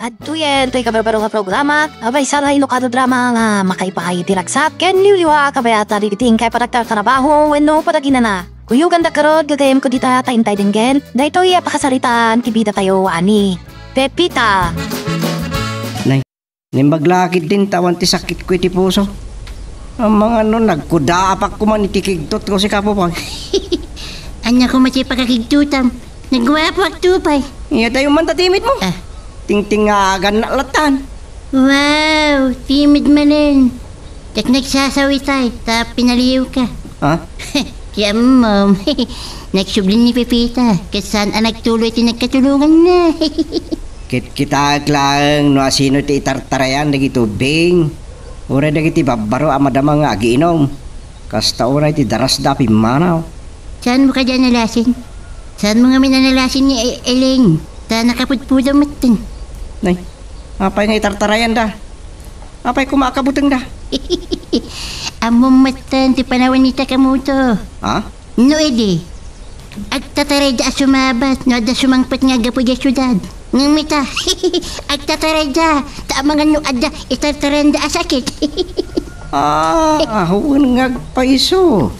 At tuyen, to'y kabarbaro nga programa, abay sana ilokado drama nga makaipahay diragsak, ken liwliwa kabayata rigiting kay paraktar trabaho, wenno padagina na. Kuyo ganda karod, gagayem ko dita taintay denggen, da ito'y pakasaritaan, kibida tayo ani. Pepita. Nay, nimbaglakid din tawan ti sakit ko iti puso. Ang mga nagkudaapak ko man itikigtot ko si Kapo pa. Anak ko masipagkakigtutam, nagwapak tupay. Iya tayo man tatimit mo. Ting-tingagan na latan. Wow, timid manin. Tak nagsasawitay, ta pinaliw ka. Ha? Kaya mom, nagsublin ni Pepita, kasan anak tuloy tinagkatulungan na. Kita lang no asino ti itartarayan dagi tubing. Ora dagi ti babbaro amadama nga agiinom. Kasta ora ti daras dapi manaw. Saan mo ka dyan nalasin? Saan mo nga minanalasin ni Elaine? Ta nakapudpudang matan. Nay, apay nga itartarayan da. Apay kumakabutang da. Among matan ti panawan ni Takamoto. Ha? No edi. Agtataray da sumabat, no da sumangpat nga gapo da syudad. Nang mita, agtataray da, ta mga no ada itartaran da asakit. Huwag nga paiso.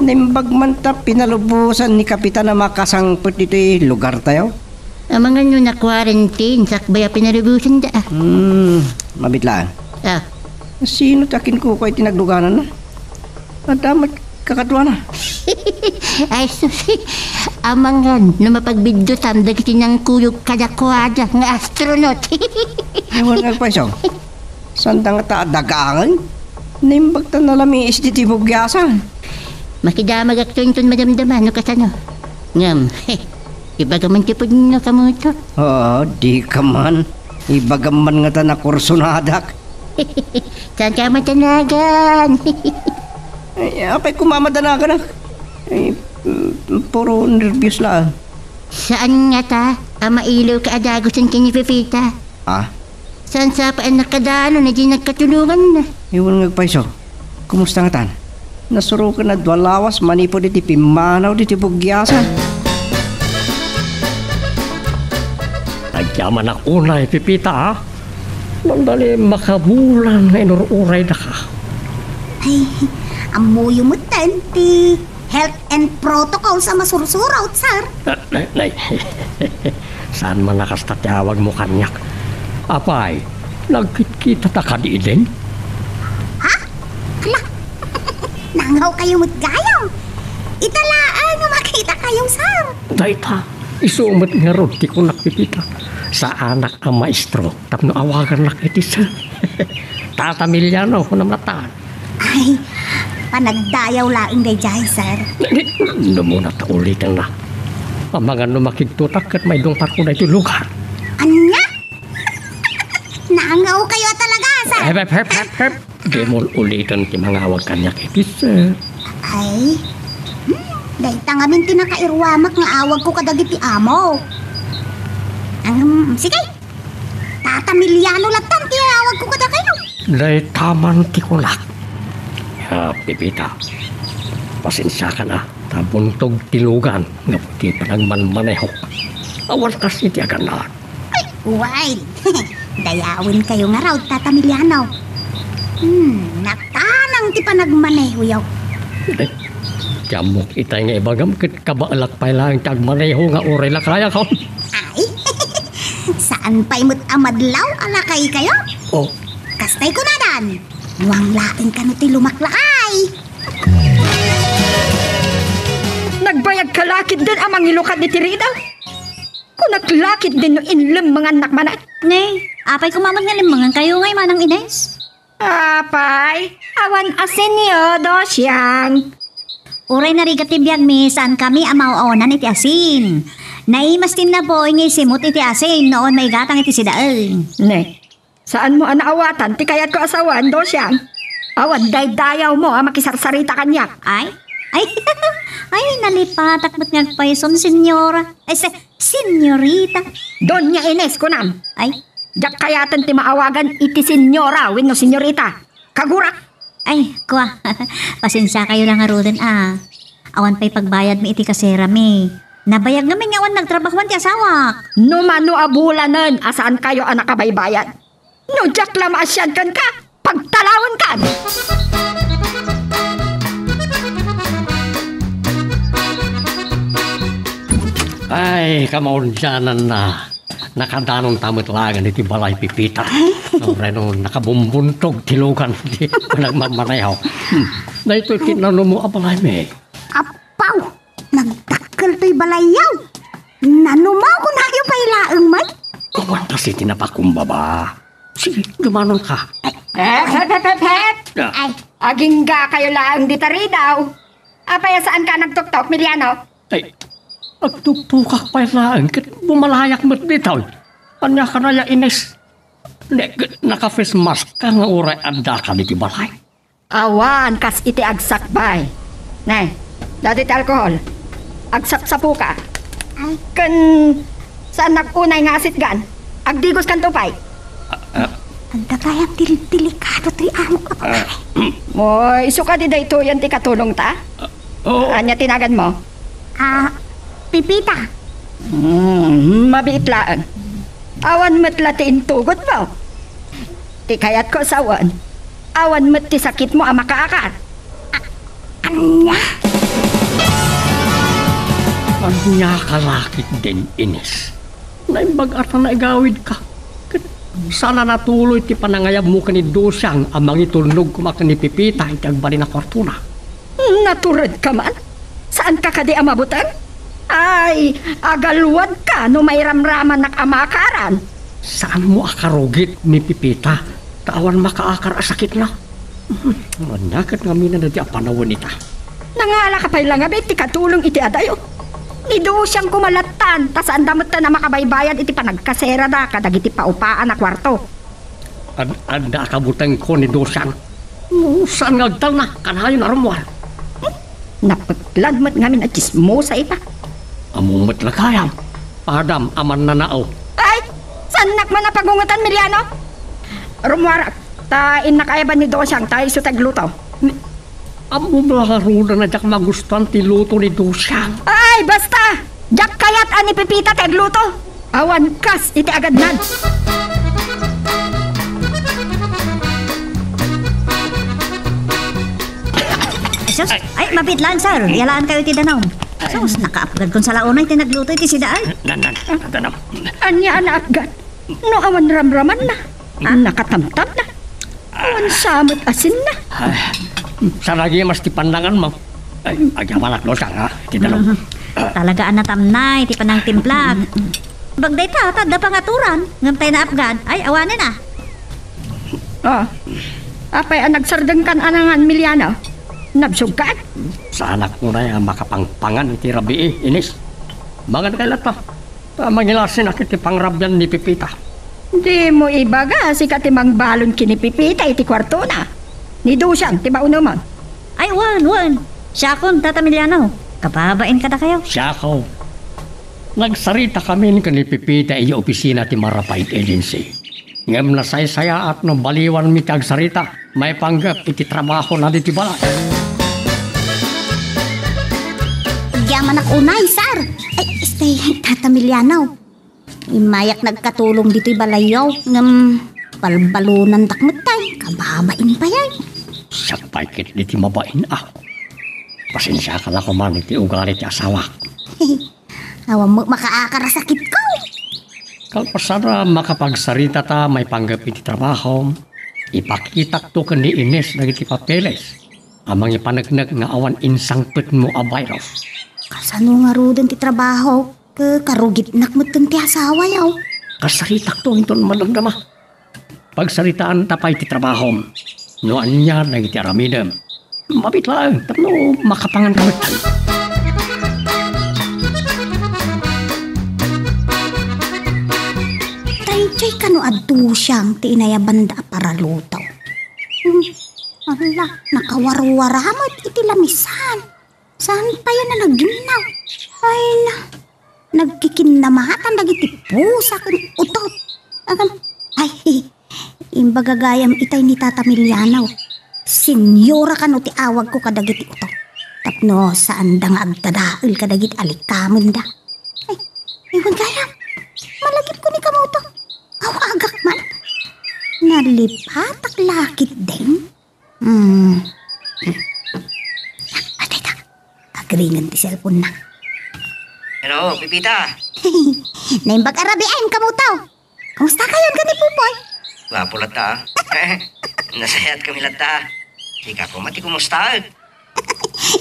Nimbag man ta pinalubusan ni Kapitan na makasangpot dito lugar tayo. Ang mga no na quarantine, sakbaya pinalubusan da. Mabitlaan. Ah. Sino takin ko kayo tinagduganan na? Madamat kakadwa na. Ay, susi. Amangan, no mapagbidyotan, dagiti ng kuyog kadakwada ng astronaut. Ewan nga paiso. Sandang taadagangan? Nimbag ta nalami is ditibog yasan. Makidamag aktonton madamdaman, no kasano? Ngam, ibagaman tipod na kamuto. Di ka man. Ibagaman nga ta na kursunadak. Saan ka matanagan? Apay kumamadanagan na. Puro nervyos lang. Saan nga ta? Mailaw ka adagosan ka ni Pepita. Saan sa paan nakadalo na di nagkatulungan na? Iwan nga paiso. Kumusta nga tan? Nasuro ka na dwalawas manipo diti pimanaw diti bugyasan. Nagyaman ako na Pepita ha. Nandali makabulan na inururay na ka. Ay, amuyo mo tanti. Health and protocol sa masursuraw, sir. Nay, saan man nakastatawag mo kanyak? Apay, nagkita ta ka di din? Ha? Ala, nangaw kayo mo't gayong. Italaan na makita kayong, sir. Dayta, isumot nga ron, di ko nakikita. Sa anak ang maestro, tapno awagan na kiti sir. Tatamilyano ko na mata. Ay, panagdayaw laing day jay, sir. No muna ta ulitin na. Ang mga numakigtutak at may dungtar ko na ito lugar. Anya? Nangaw kayo talaga, sir. Hep. Di mo ulitin ti mga awag kanya kiti sir. Ay, dahi tangamin tinakairwamak nga awag ko kadagiti amo. Sige, tatamilyano latan ti awag ko kada kayo. Day taman ti kulak. Pepita, pasensya ka na. Tabuntog tilugan nga puti panagmanmanehok. Awan kasi ti aganan. Ay, wild. Dayawin kayo nga raw, tatamilyano. Natanang ti panagmaneho yaw. Jamok itay nga ibagam kit kabaalak pa lang tagmaneho nga uray lakaya ko. Ay, saan pa'y mo't amadlaw alakay kayo? Oh. Kastay ko na dan. Muang laing ka no ti lumaklakay. Nagbayag kalakid din amang ilukad ni Tirida. Kung naglakid din no inlim mga anak manat. Nay, apay kumamot nga limangan kayo ngay manang Ines. Apay, awan asin niyo, dosyang. Uray narigat ti biyag mi, saan kami amao-awanan iti asin. Naimas tin na po ngay simot iti asin, noon may gatang iti sidaal. Ne, saan mo anaawatan, ti kayat ko asawan, dosyang. Awan day-dayaw mo, makisarsarita kanyak. Ay, nalipatak ba't ngagpayson, senyora? Senyorita. Donya Ines ko nam. Ay, jak kayatan ti maawagan iti senyora, wenno senyorita. Kagurak. Ay, kwa. Pasensya kayo lang nga roden, Awan pa'y pagbayad mi iti kasera mi. Nabayag namin nga nagtrabahuan ti asawa. No mano abulanan, asaan kayo anak kabaybayan? No jak lamasyan kan ka, pagtalawan kan! Ay, kamaunjanan na. Nakadanon tamot lagan iti balay pipita. Reno, nakabumbuntok tilugan di nagmamanayaw. Na ito kinano mo abalay me. Apaw! Nagtakal to'y balayaw! Nanumaw ko na yung pailaang may? Awan kasi tinapakumbaba. Sige, gumanon ka. Pet! Ah. Aging ga kayo lang dita daw. Apaya saan ka nagtuktok, Miliano? Ay, agtupukak pa lang. Bumalayak mo't bitaw. Anya ka na ya Ines. Naka-face mask ka nga uray anda ka di balay. Awan, kas iti agsak bay. Nay, dati alkohol. Agsak sa puka. Kan, saan nag-unay nga asit gan? Agdigos kan tupay. Ang dagayang delikado to'y amo ka pa. Moy, suka di da ito yan ti katulong ta? Oo. Anya tinagan mo? Pipita. Mabiitlaan. Awan mo't latiin tugot mo. Ti kayat ko sawan. Awan mo't ti sakit mo ang makaakar. Anya? Anya kalakit din Ines. Naimbag-ata na igawid ka. Sana natuloy ti panangayab mo kanidusyang amang itulnog kumakani pipita iti agbali na kwartuna. Naturad ka man? Saan ka kadi amabutan? Ay, agalwad ka no may ramraman nak amakaran. Saan mo akarugit ni pipita? Tawan makaakar asakit na. Manakat nga mina na di apanawan ita. Nangala ka pa'y langabit, ti katulong iti adayo. Nido siyang kumalatan, tas andamot na makabaybayan iti panagkasera da, kadag iti paupaan na kwarto. Anda kabutang ko ni Dosan. Saan ngagtal na? Kanayon arumwal. Napaglan mo't ngamin at chismosa ipa. Amumot lakayam. Adam, aman na nao. Ay! Sanak man na pagungutan, Miliano? Rumwarak, tain na kaya ba ni Dosyang tayo sa tagluto? Amum lakaruna na jak magustuhan ti luto ni Dosyang. Ay, basta! Jak kayat ani pipita tagluto. Awan kas, iti agad nan. Sus, ay, mabitlan, sir. Yalaan kayo ti Danaw. Sus, nakaapagad kung sa launay tinagluto iti si Daan. Tanam. Anya na agad. No awan ramraman na. Nakatamtam na. Awan samot asin na. Saragi mas ti pandangan mo. Ay, agyamalak Dosyang ha. Ti Danaw. Talagaan na tamnay, ti panang timplag. Bagday ta, tanda pangaturan. Ngantay na apgan. Ay, awanin na. Oh, apay ang nagsardeng kan anangan, Miliano? Nabsugkan? Sa anak mo na yung makapangpangan iti rabi Ines. Mga nakailat pa. Mangilasin akit ti pangrabyan ni Pipita. Di mo ibaga si katimang balon kini Pipita iti kwarto na. Ni Dosyang, ti baunuman. Ay, wan. Siya akong tatamiliano. Kababain ka na kayo. Siya ko. Nagsarita kami ni Pipita iya opisina ti Marapait Agency. Ngem na saya at no baliwan mi kagsarita. May panggap iti trabaho na di ti balay. Yaman ak unay, sir. Ay, stay, Tata Milianaw. Imayak nagkatulong dito'y balayaw. Ngam, balbalunan takmutay. Kababain pa yan. Sa paikit di ti mabain ako. Pasensya ka na kuman iti ugali ti asawa. Awan mo makaakar sakit ko. Kalpasara makapagsarita ta may panggap iti trabaho. Ipakitak to kan ni Ines na iti papeles. Amang ipanagnag nga awan insangpet mo a virus. Kasano nga rodan ti trabaho? Karugit nakmutan ti asawa yaw. Kasaritak to hinton managdama. Pagsaritaan tapay ti trabaho. Noan niya na iti aramidem. Mabit lang, tapno makapangan kamitan. Tay kano adto siyang ti inayabanda para lutaw. Ala, nakawarwaramat iti lamisan. Saan pa yan na naginaw? Ay na, nagkikinamatan nagiti pusa kan utot. Ay, imbagagayam itay ni Tata Milianaw. Senyora kano ti awag ko kadagiti utot. Tapno saan da nga agtadail kadagiti alikamin da. Iwan gayam. Malagip ko ni kamuto. Agak man. Nalipatak lakit din. Atay ta. Agringan ti cellphone na. Hello, Pipita. Naimbag arabiain kamuto. Kamusta kayon ka ni Pupoy? Wapo lata. Nasayat kami lata. Sika ko mati kumusta?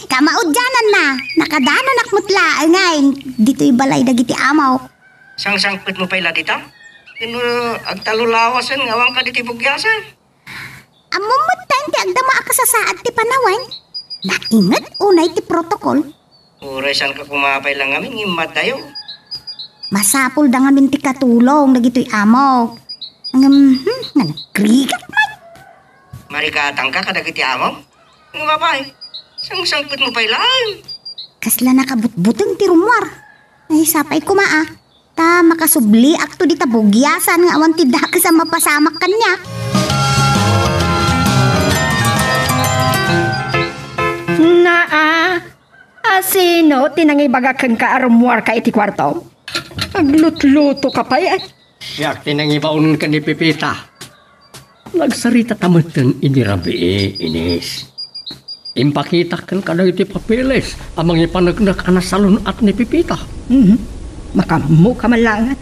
Kamaudyanan na. Nakadanan akmutla. Ngayon, dito'y balay dagiti amaw. Sang-sangpit mo pa ila dita? Ino, agtalulawasan, ngawang ka diti bugyasan. Amumutan ti agdama ka sa saad ti panawan. Naingat unay ti protokol. Uresan ka kumapay lang amin, imat tayo. Masapul da ngamin ti katulong dagito'y amaw. Nagkrigat man. Marikatang ka kadagiti amaw? Nga babay, sang-sangpit mo pa ilan. Kasla nakabutbuteng ti rumwar. Ay sapay kumaa. Ta makasubli akto di tabugyasan nga awan ti daka sa mapasamak kanya. Sino tinangibagakan ka arumwar ka iti kwarto? Aglut-luto ka pa yan. Siyak tinangibaon ka ni Pipita. Nagsarita tamatan inirabi Ines. Impakita kan ka na iti papeles amang ipanagnak anasalon at ni Pipita. Makamu ka malangat.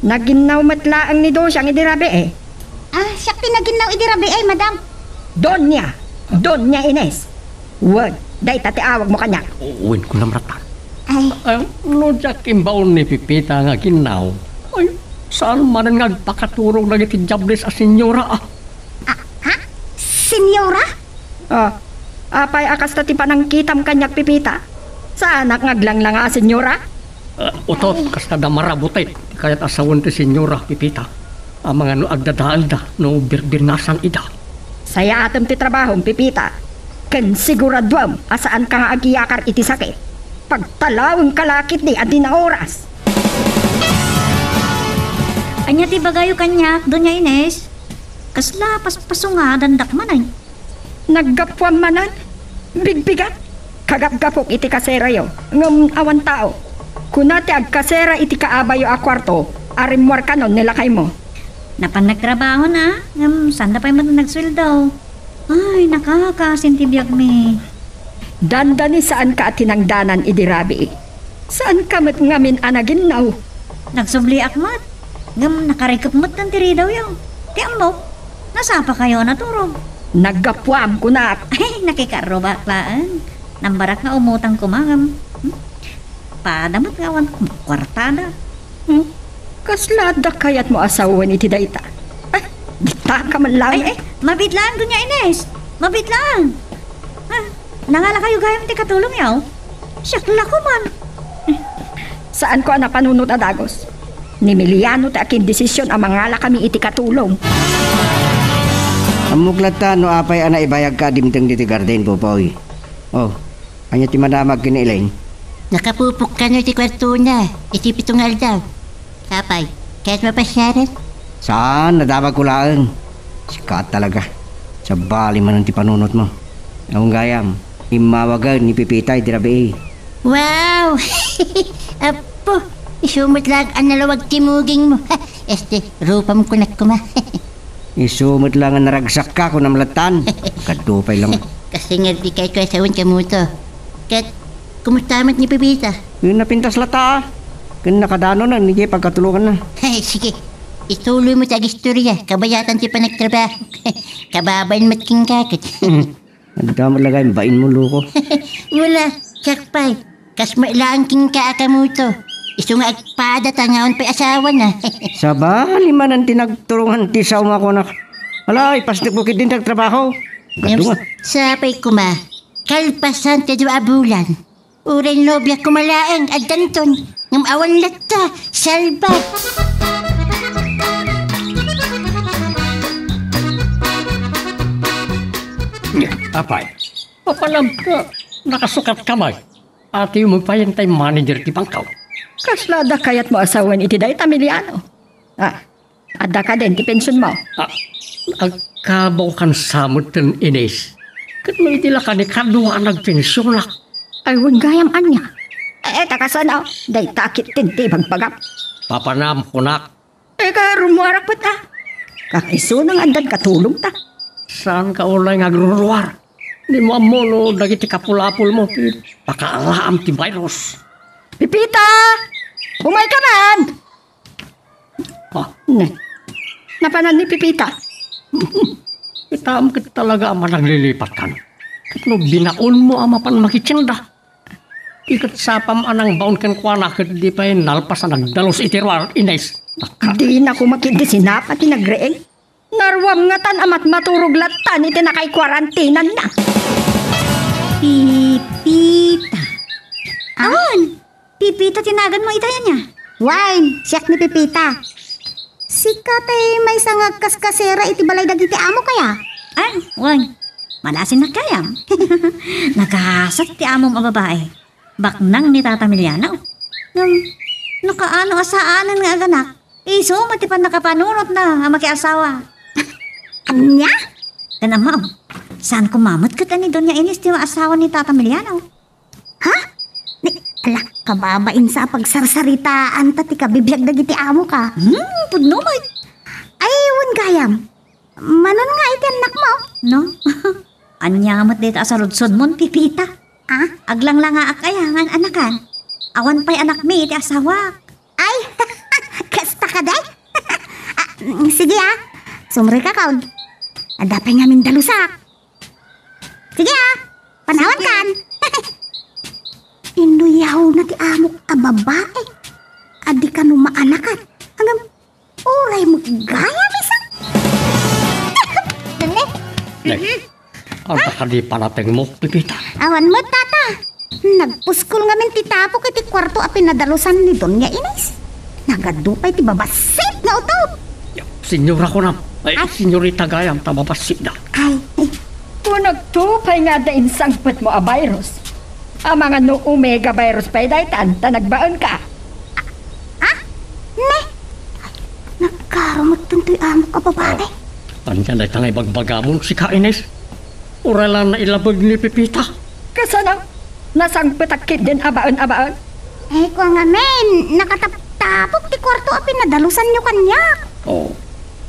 Naginaw matlaang ni Dosyang idirabi Siya pinaginaw idirabi madam. Donya Ines. Wag, day tati awag mo kanya. Uwin ko na marata. Ay, Lodyak imbaon ni Pipita nga ginaw. Ay, saan man nga pakaturong na iti jobless a senyora senyora? Apay akas tati panangkitam kanyak Pipita. Saan ngaglang lang nga senyora? Utot, kasta da marabutay. Kaya't asawan ti senyora Pipita. Ang mga no agdadaan da, no birbirnasan ida. Saya atom ti trabahong Pipita. Ken siguraduam asaan ka nga agiyakar iti sakit. Pagtalawang kalakit ni adi na oras. Anya ti bagayo kanyak, Doña Ines. Kasla paspasunga dandak manay. Naggapwam manan. Bigbigat. Kagapgapok iti kasera yo. Ngam awan tao. Kunati agkasera iti kaabayo a kwarto. Arimwar kanon nilakay mo. Napan nagtrabaho na. Sanda pa'y man nagsweldo. Ay, nakakasintibiyag mi. Dandani saan ka tinangdanan idirabi? Saan ka mat ngamin anaginaw? Nagsubli akmat. Nakarikap mat ng tiri daw yaw. Ti ambo, nasapa kayo naturog. Naggapwam kunat. Ay, nakikaro baklaan. Nambarak nga umutang kumangam. Padamat ngawan kwartada. Kaslada kayat mo asawan iti dayta. Gita ka man lang. Ay, mabitlaan Doña Ines. Mabitlaan. Nangala kayo gayam ti katulong yaw. Siyakla ko man. Saan ko na panunot adagos? Ni Miliano ta akin desisyon ang mangala kami iti katulong. Amuklata no apay ana ibayag ka dimteng diti garden Pupoy. Anya ti madamag kiniiling. Nakapupok ka no iti kwarto na. Iti pitong aldaw. Kapay, kahit mapasyaran. Saan nadamag ko lang? Sikat talaga. Sa bali man ang ti panunot mo. Ang gayam, imawagan ni Pipita idirabi. Wow! Apo, isumot lang ang nalawag timuging mo. Rupam ko na kuma. Isumot lang ang naragsak ka kung namlatan. Kadupay lang. Kasi nga di kayo asawan ka mo to. Kat, kumustamat ni Pipita? Yun napintas lata. Kung nakadano na, hindi pagkatulungan na. Sige, ituloy mo sa istorya. Kabayatan si panagtrabaho. Kababain mo't king kakit. Nagdamot lagay, bain mo luko. Wala, sakpay. Kas mailaan king kaaka mo to. Iso nga agpada tangaon pa'y asawa na. Sa bali man ang tinagturungan ti sa umako na. Alay, pastik bukid din tagtrabaho. Gadunga. Sapay kuma. Kalpasan ka dua bulan. Uray nobya kumalaang at danton. Ngam awan lata. Salba. Apay, papalam ka. Nakasukat kamay. Ati mo pa yung time manager ti Pangkaw. Kaslada kayat mo asawan iti dayta Miliano. Adda ka din ti pensyon mo. Agkabaw kan samot ten Ines. Kat may itila ka ni kadwa nagpensyon lak. Ay, huwag gayam anya. Takasana. Day takit tinti bagpagap. Papanam kunak. Rumuarak pa ta. Kakaisunang andan katulong ta. Saan ka ulay ngagruruar? Di mo no dagiti kapulapul mo. Pakaalam ti virus. Pipita! Umay ka man! Napanan ni Pipita. Itam ka talaga ama naglilipat kan. Katno binaon mo ama pan makitsinda. Ikat sapam anang baon kan kuana kat di pa nalpas na nagdalos itirwar inays. Di na ko makidisinapat ti nagreeng. Narwam nga tan amat maturog latan iti nakay kwarantinan na. Pipita. Aon? Pipita tinagan mo itayan niya. Wine, siyak ni Pipita. Sikat may sangag kaskasera iti balay dagiti amo kaya. Wan. Malasin na kayam. Nakahasat ti among babae. Baknang ni Tata Miliano. Nakaano asaanan nga aganak. Iso, matipan nakapanunot na makiasawa. Anya? Kanamaw, saan kumamot ka ni Doña Ines ti asawa ni Tata Miliano? Ha? Ala, kababain sa pagsarsaritaan tati ka bibiyag dagiti amo ka. Pudno mo. Ay, wan gayam. Manon nga iti anak mo. No? Anyamat dito sa ludsod mon, Pipita. Aglang lang nga akayangan anakan. Awan pa'y anak mi iti asawa. Ay, kasta ka day? Sige sumri ka kaud. Adapay ngamin dalusak. Sige panawan kan. Inuyaw na ti amok a babae. Adi ka numaanakan. Hanggang uray mo gaya bisa. Ang kakadi panating mo, Pipita. Awan mo, tata. Nagpuskol nga min ti tapok iti kwarto a pinadalusan ni Doña Ines. Nagadupay ti babasit na utop. Senyora ko na. Senyorita gayam, tababasit na. Ay, Kung nagtupay nga da insangpet mo a virus. Ang mga no omega virus pa'y daytan, nagbaon ka. ne. Nagkarumot tuntoy amok a babae. Anyan ay tangay bagbagamon si Kaines. Uralan na ilabag ni Pipita. Kasanang nasangpet akit din abaon-abaon. Kung nga men, nakataptapok ti kwarto a pinadalusan nyo kanya.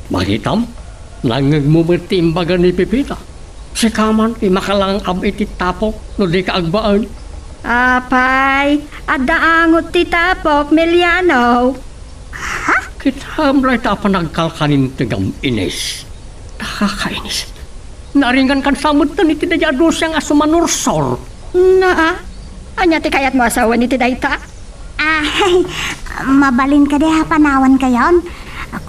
Mahitam, nangagmumerti imbaga ni Pipita. Si Kaman, makalang iti tapok, no di ka agbaan. Apay, adaangot ti tapok, Miliano. Kitam ray ta pa nagkalkanin tigam Ines. Nakakainis. Naringan kan samot na niti dayado siyang asumanursor. Anya ti kayat mo asawa ni ti dayta? Ay, mabalin ka deha panawan kayon.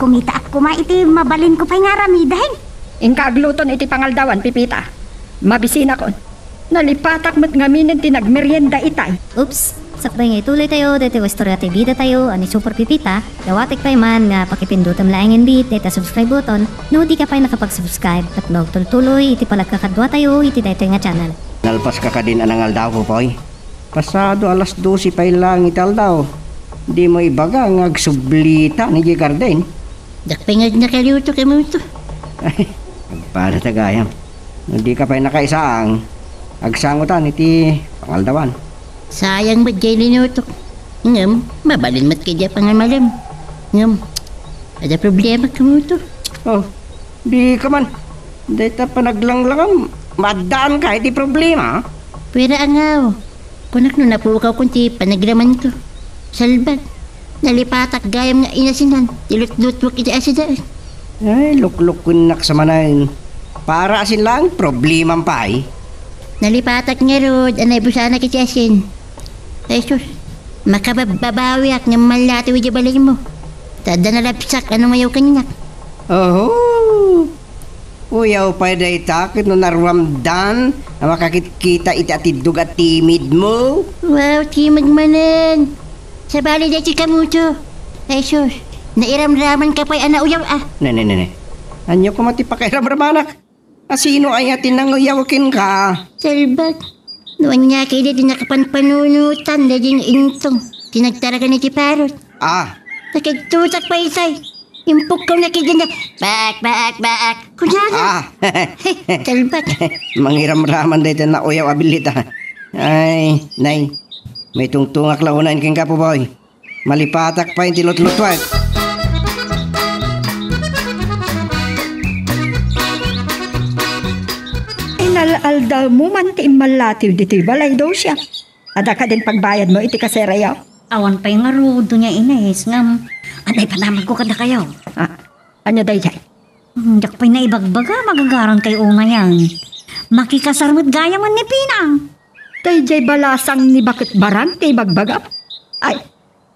Kumita at kuma iti mabalin ko pa'y nga ramidahin. Ingkagluton iti pangaldawan, Pipita. Mabisina kon. Nalipatak mo't ngaminin ti nagmerienda itay. Oops, sakbay nga ituloy tayo, dito istorya ti bida tayo, ani Super Pipita. Dawatik pa man nga pakipindutam laing bit, dito subscribe button, no di ka pa nakapag-subscribe at tuloy iti palagkakadwa tayo, iti dito nga channel. Nalpas ka din anangal daw ko, Poy. Pasado alas 12 pa ilang ital daw. Di mo ibaga ngagsublita ni Garden. Dakpengag na kaluto ka mo ito. Ay, para tagayam. Hindi ka pa nakaisaang. Agsangutan iti pangaldawan. Sayang ba't jay linutok? Ngam, mabalin mat kaya pangamalam. Ngam, ada problema ka mo ito. Di ka man. Dito pa naglanglang. Madaan ka, iti problema. Pwera angaw. Kunak no napukaw kunti panagraman ko. Salbag. Nalipatak gayam nga inasinan. Ilut-lutwak iti asidaan. Ay, lukluk kunak sa manayin. Para asin lang, problema pa eh. Nalipatak nga rod, anay busana kiti asin. Ay sus, makababawi ak nga malati wadya balay mo. Tada nalapsak, ano mayaw kanyak. Uyaw pa day takit no narwamdan na makakita iti atidug at timid mo. Wow, timag manan. Sa bali day si kamuto. Ay sus, nairamraman ka pa'y ana uyaw ah. Ne. Anyo ko matipakairamramanak. Asino ay atin nang uyawakin ka? Salbag. Noon niya kayo di nakapanpanunutan na din intong. Tinagtaraga ni Tiparot. Nakagtutak pa isay. Impok ko na kayo na. Baak. Kunyara. Salbag. Mangiramraman dito na uyaw abilita. Ay, nay. May tungtungak launan king kapo boy. Malipatak pa yung tilot-lutwag. Inalaldal mo man ti imalatiw diti balay daw siya. Ada ka din pagbayad mo iti kaserayaw. Awan pa yung arudo niya Ines ngam. Anday panamag ko kada kayo. Anya day jay? Dak pa'y naibagbaga magagaran kay una yan. Makikasarmot gaya man ni Pinang. Day jay balasang ni bakit baran ti bagbagap? Ay,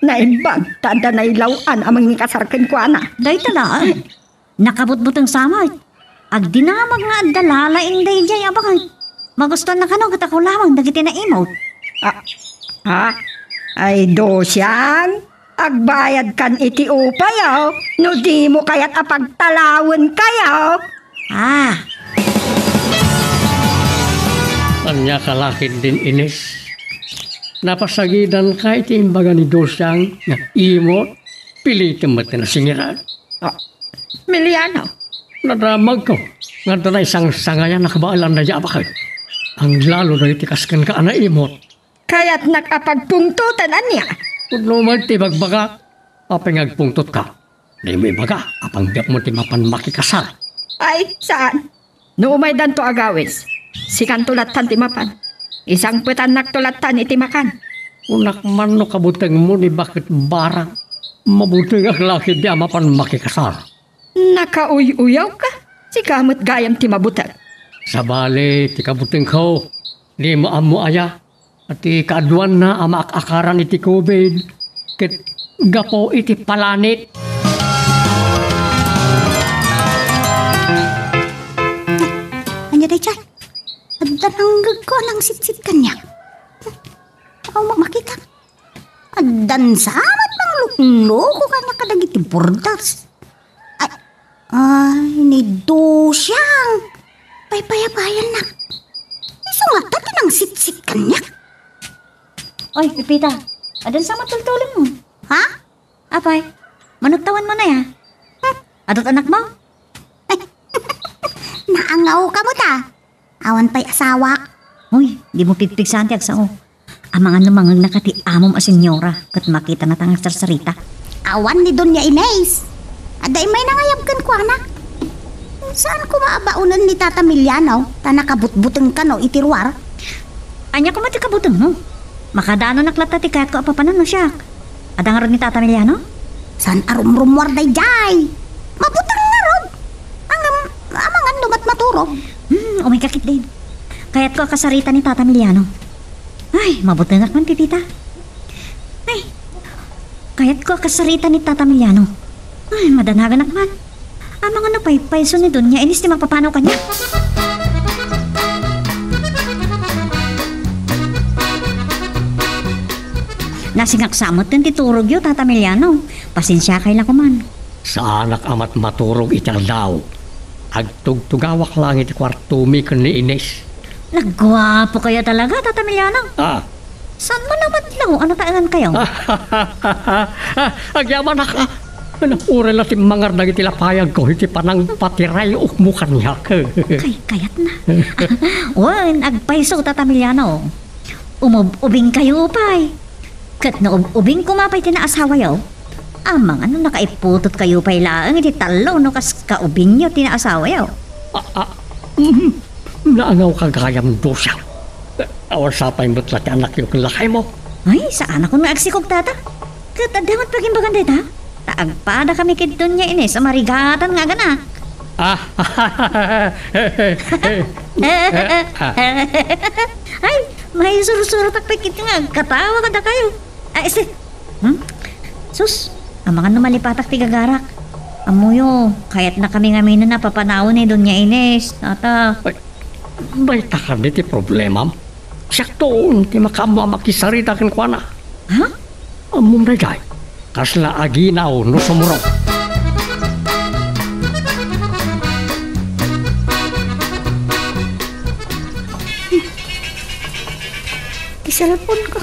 naimbag tanda na ilawan amang kasarkin ko ana. Day tala. Nakabutbutang samay. Agdi na nga dalalaing day jay abakay. Magustuhan na kano kita ko lamang dagiti na emote. Ay do siyang agbayad kan iti upayaw. No di mo kaya't apagtalawin kayaw. Anya kalakin din Ines. Napasagidan ka iti imbaga ni Dosyang nga imo pilitin mo na singiran. Miliano. Nadamag ko. Nga na isang sangayan nakabaalan na diya bakit. Ang lalo na itikaskan ka na imot. Kaya't nakapagpungtutan anya. Kung naman ti bagbaga, apeng agpungtot ka. Di mo ibaga, apang biyak mo ti mapan makikasal. Ay, saan? No umay dan to agawis. Sikan tulatan ti mapan. Isang putan naktulatan iti makan. Unak man no kabuteng mo ni bakit barang. Mabuting ang laki di mapan makikasal. Nakauy-uyaw ka? Si kamot gayam ti mabutag. Sabali, ti kabuteng ko. Di mo amo aya. At ti kaadwan na ama akaran iti COVID. Kit gapo iti palanit. Anya day chay. Adananggag ko ng sit-sit kanya. Makita. Adan samat ng loko kanya kadagiti borders. Ay, ni Dosyang. Paypayabayan na. Isungatan ka ng sit-sit kanya. Oy, Pipita. Adan sa matultulan mo. Ha? Apay, manugtawan mo na ya. Adot anak mo? Naangaw ka mo ta. Awan pa'y asawak. Uy, di mo pigpigsan ti agsao. Amangan namangag nakati amom a senyora kat makita na tangang sarsarita. Awan ni Doña Inez. Aday may nangayabkan ko anak. Saan ko maabaunan ni Tata Miliano? Ta nakabutbuteng ka no itirwar. Anya ko matikabuteng mo. Makadano naklata ti kahit ko apapanan no siya. Adang ron ni Tata Miliano? Saan arum-rumwar day jay? Mabutang nga ron. Amangan dumat maturog. Umay kakit din. Kaya't ko akasarita ni Tata Miliano. Ay, mabutang man Pipita. Ay, kaya't ko akasarita ni Tata Miliano. Ay, madanagan akman. Amang ano pay so ni Donya Inis di magpapanaw kanya. Nasingaksamot din titurog yun, Tata Miliano. Pasensya kay lang kuman. Sa anak amat maturog ital daw. Agtugtugawak lang iti kwartumi kan ni Ines. Nagwapo kayo talaga, Tata Miliano. Saan mo naman lang? Ano taangan kayo? Agyaman ka. Ura na ti mangar na itilapayag ko, iti panang patiray ukmukan niya. Kayat na. Wan, agpaiso, Tata Miliano. Umubing kayo, pay. Kat na ubing kumapay tinaasawa yaw. Amang ano nakaiputot kayo pay laang, iti talo no kas kaubing nyo tinaasawa yaw. Naangaw kagayam dosa. Awar sapay mo't lati anak yung kalakay mo. Ay, saan ako naagsikog, Tata? Kat adamat paging baganda, ta? Taagpada kami kay Doña Inez sa marigatan nga ganak. Ay, may surut-surut at pikit nga. Katawa ka na kayo. Ay, Sus, ang mga numalipatak tigagarak. Amuyo, kaya't na kami ngamin na napapanawon ni Doña Inez. Tata. May takam iti problema. Sakto, di makamo makisarita kin kwa na. Ha? Among regay. Kasla aginaw no sumuro. Kisalpon ko.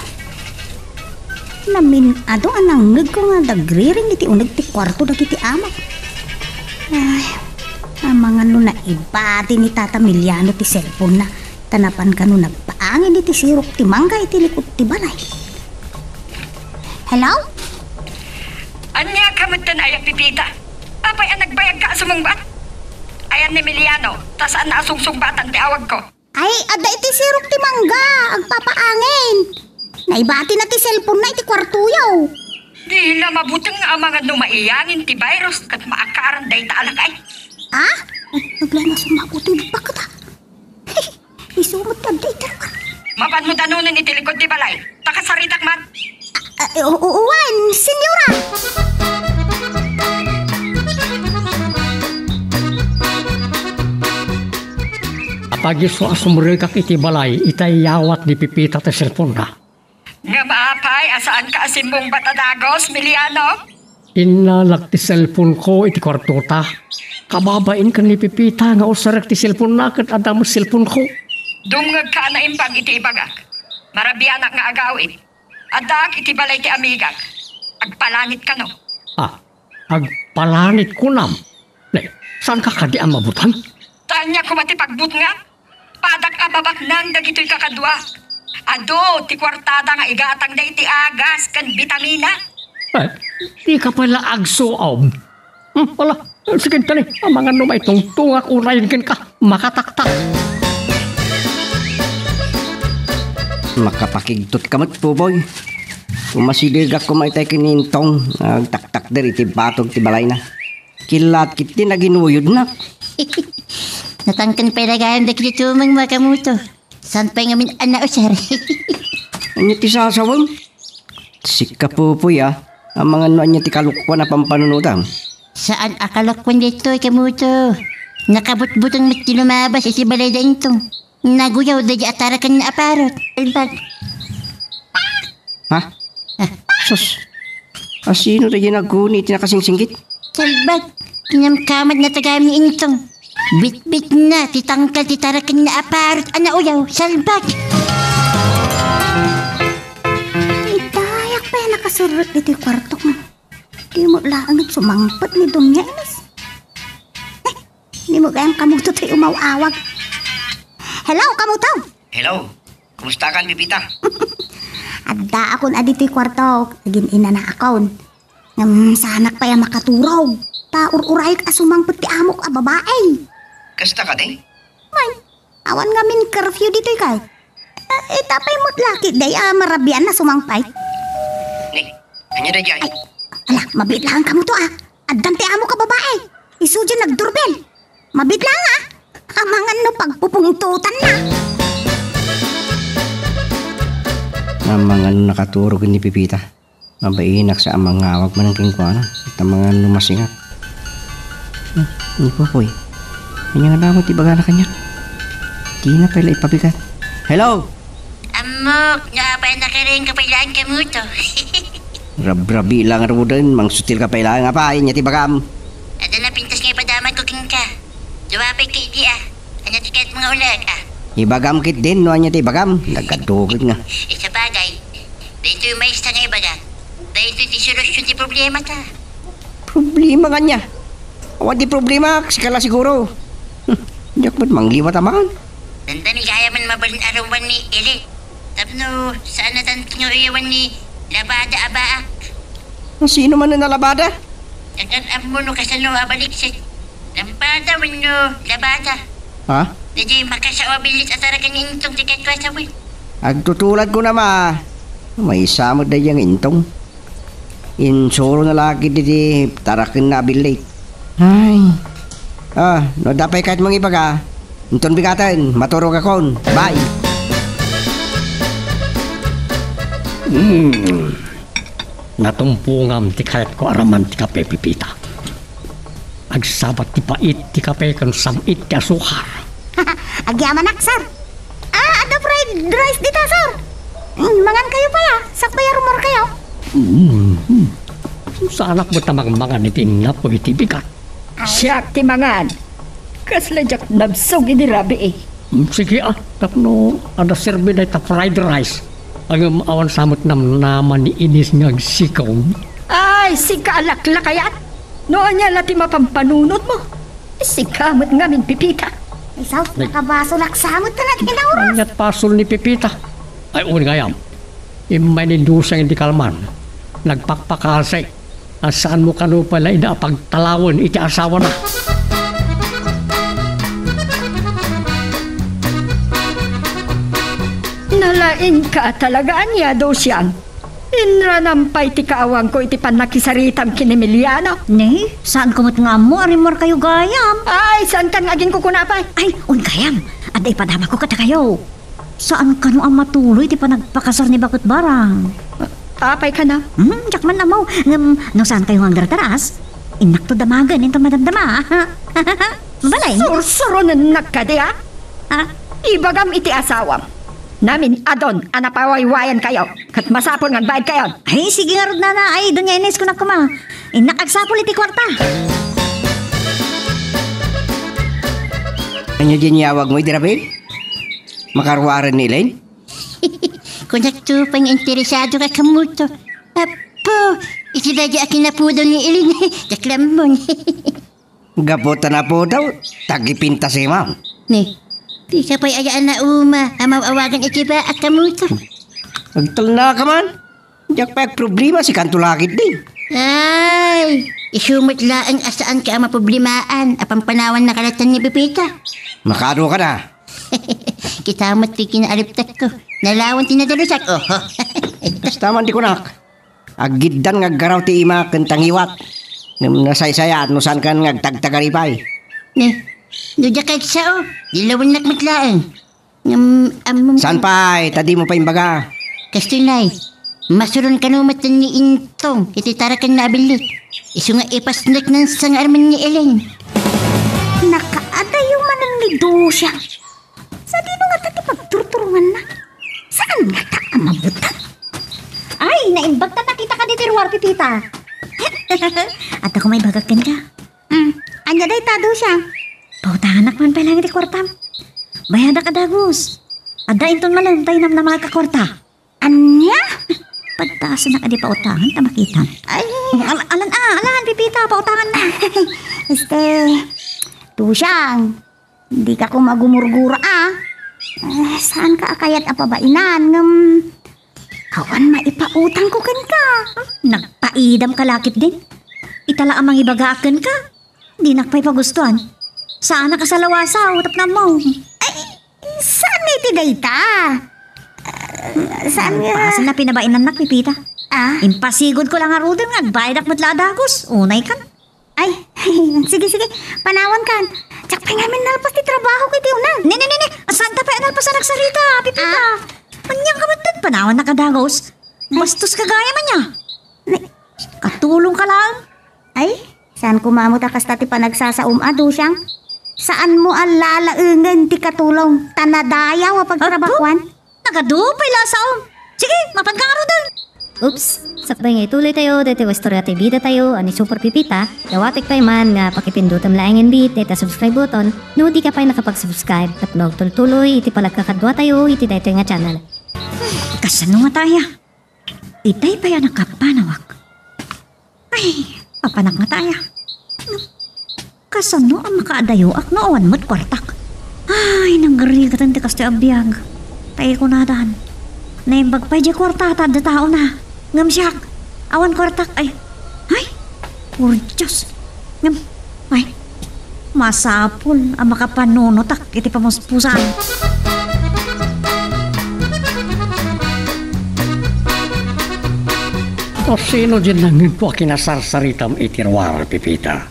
Naminado anang ngag ko nga dagriring iti unag ti kwarto dagiti amak. Ay, amang ano na ibati ni Tata Miliano ti cellphone na tanapan ka no nagpaangin iti sirok ti mangga iti likod ti balay. Hello? Anya kamutan ay Pipita. Apay ang nagbayag ka sumungbat. Ayan ni Emiliano, tas ang naasungsungbatan ti awag ko. Ay, ada iti sirok ti mangga, agpapaangin. Naibati na ti cellphone na iti kwartuyaw. Di na mabutang nga ang mga numaiyangin ti virus kat maakaran day taalakay. Ah? Nagla na sumakuti, bakit ha? Isumot ka day tarwar. Mapan mo danunin iti likod ti balay. Takasaritak man. Uwan, senyora. Apagiso asumuri kak iti balay, itay yawat ni Pipita ta cellphone na. Nga maapay, asaan ka asimbong batadagos, Emiliano? Inalag ti cellphone ko iti kwarto ta. Kababain ka ni Pipita nga usarak ti cellphone na kat adamo cellphone ko. Dumngag ka na impag iti ibagak. Marabianak nga agawin. Adak iti balay ti amigak. Agpalanit ka no. Agpalanit ko nam. Ne, saan ka kadi ang mabutan? Tanya kumati pagbut nga. Padak ababak nang dagito'y kakadwa. Ado, ti kwartada nga igatang da iti agas kan vitamina. Di ka pala agsuom. Wala, sige tali, ang mga numay tungtungak urayin ka, makataktak. Makapakigtot kamot po, boy. Umasidig ako maitay kinintong, nagtaktak der iti batog ti balay na. Kilat kiti na ginuyod na. Natangkan pa nagahan da kito mang makamuto. San pa ngamin ana usar. Ano ti sasawang? Sika po ang mga noan ti kalukwa na pampanunutan. Saan akalakwan dito kamuto? Nakabutbutang mit lumabas isi balay da intong. Naguyaw da di atarakan na aparot. Albag. Ha? Sus. Sino da di nagkuni iti nakasingsinggit? Salbag. Kinamkamad na tagam ni intong. Bit-bit na titangkal titarakan na aparot. Ana uyaw. Salbag. Itayak pa yan nakasurot dito yung kwarto mo. Di mo lang sumangpot ni Dumya Inis. Di mo gayang kamuto tayo umawawag. Hello, kamuto! Hello. Kumusta ka, Pipita? Adda akon adito yung kwarto. Naging na akon. Sanak pa yan makaturaw. Ur-uray ka sumangpot ti amok a babae. Kasta ka, day? Man, awan nga min curfew dito kay. Tapay mo't laki day marabian na sumangpay. Ni, kanya da dyan. Ay, ala, mabitlaan ka mo to Addan ti amo ka babae. Isu dyan nagdurbel. Mabitlaan Amangan no pagpupungtutan na. Amangan no nakaturog ni Pipita. Mabainak sa amang ngawag man ang kingkwana. At amangan no masingat. Ni Popoy. Kanya nga damot ibaga na kanya. Di na pala ipabigat. Hello! Amok, napay nakaring kapailaan ka mo to. Rabi lang aro din. Mang sutil ka pala nga pa. Inya tibagam. Ada na pintas nga ipadaman ko king ka. Duwapay ka idi Ano tikat mga ulag Ibagam kit din no anya tibagam. Nagkadugod nga. Isa bagay. Dito yung mais nga ibaga. Dito ti solusyon ti problema ta. Problema kanya. Awan di problema. Sikala siguro. Diyak ba't mangliwat aman? Dandani kaya man mabalin arawan ni Eli. Tapno, saan na tantingo iyawan ni Labada Abaa? Sino man na nalabada? Nagkakam mo no kasano abalik sa Lampada man no Labada. Ha? Dadya makasawabilis at aragan niya intong tiket ko sa win. Agtutulad ko na ma. May samod na yung intong. Insuro na lagi di tarakin na abilit. Ay. No dapay kahit mga ibaga. Inton bigatan, maturog akon. Bye. Natumpungam ti kahit ko araman ti kape Pipita. Agsabat ti pait ti kape kan samit ti asukar. Agyaman sir. Ada fried rice dito, sir. Mangan kayo pa Sakpaya rumor kayo. Sa anak mo tamang mga nitinap ko iti bigat. Siyak ti mangan. Kasladyak nabsog ini rabi Sige tapno ada serbi na ita fried rice. Ang awan samot nam naman ni Inis nga sikaw. Ay, sika alakla kayat. Noon niya lati mapampanunot mo. Sikamot nga min Pipita. Isaw, nakabaso laksamot na natin kinauras. Anyat pasol ni Pipita. Ay, uni ngayam. Imay ni dusang hindi kalman. nagpakpakasay. Saan mo kano pala pagtalawon iti asawa na? Nalain ka talaga niya, Dosyang. Inranampay ti kaawang ko iti panakisaritam kinemiliano. Ne, saan kumot nga mo? Arimor kayo gayam. Ay, saan kan aging kukunapay? Ay, gayam. Aday padama ko kata kayo. Saan kano ang matuloy ti panagpakasar ni Bakot Barang? Apay ka na. Jak man amaw. No saan kayo ang taras? Inak to damagan, ito madamdama. Mabalay. Sursuro na nagkadi, ha? Ibagam iti asawam. Namin adon, anapawaywayan kayo. Kat masapol ng bayad kayo. Ay, sige nga rod na. Ay, doon nga inis ko na kuma. Inakagsapol iti kwarta. Ano din yawag mo, Idirabel? Makarwaran ni Elaine? Kung naktupang interesado ka kamuto. Apo, isidadya akin na po doon ni Ilin. Daklamon. Gapota na po daw. Tagipinta si ma'am. Ni, di ka pa'y ayaan na amawagan ikiba at kamuto. Agtal na ka man. Diyak pa problema si Kantulakit din. Ay, isumot laang asaan ka ang maproblimaan apang panawan na kalatan ni Pipita. Makado ka na. Kitamat ti kinaaliptat ko. Nalawan tinadalusak. Oh. Taman di kunak. Agiddan ngaggaraw ti ima kentang iwat. Nasaysaya at nusan kan ngagtagtagaripay. Ne, nudya kahit sao. Dilawan nakmatlaan. San pa'y? Tadi mo pa imbaga. Kastunay, masuron kanumatan ni Intong. Ititara kang nabilit. Iso nga ipasnak ng sangarman ni Elaine. Nakaaday yung manang ni Dosya. Sa dino nga tati pagturturungan na. Saan nga ta ang mabutan? Ay, naimbag na nakita ka ni Tirwar, Pipita. At ako may bagakin ka. Anya day ta Dosya. Pautahanak man pa lang iti kwartam. Bayada ka dagos. Ada inton malantay nam na mga kakwarta. Anya? Pagtaas na ka di pautahan, tamakitan. Ay, Alan, Pipita, pautahan na. Dusyang, hindi ka ko magumurgura saan ka akayat apabainan kawan maipautang ko ken ka. Nagpaidam ka lakit din. Itala amang ibagaakan ka. Di nakpay pagustuhan. Saan ka sa lawasa, utap na mo. Ay, saan may tidayta? Saan nga? Pasan na pinabainan na, Pipita. Impasigod ko lang arudin nga, bayad ak matladagos. Unay kan. Ay, sige, panawan kan. Tsak pa ngamin nalpas ti trabaho ko iti unan. Ne. Asanta pa nalpas na nagsarita, Pipita. Manyang kamatad, panawan na kadagos. Bastos kagaya man niya. Katulong ka lang. Ay, saan kumamot akas tati pa nagsasaum Dusyang? Saan mo alalaengan ti katulong? Tanadayaw a pagtrabahuan? Nagadupay lasaom. Sige, mapagkaro doon. Oops, sakbay nga ituloy tayo, dito istorya tayo bida tayo, ani Super Pipita, dawatik pa man nga pakipindutam laing bit, dito subscribe button, no di ka pa nakapag-subscribe, at magtuloy, iti palagkakadwa tayo, iti dito nga channel. Kasano nga tayo? Itay pa yan nakapanawak. Ay, papanak nga tayo. Kasano ang makaadayo ak nooan mo't kwartak? Ay, nanggarigat ti kaste abiyag. Tayo ko na daan. Naimbag pa di kwarta, tada tao na. Ngamsyak, awan kwartak, ay, urdyos. Ay, masapol ang makapanunotak, iti pamuspusan. O sino dyan nangin po kinasarsaritam itirwar, Pipita?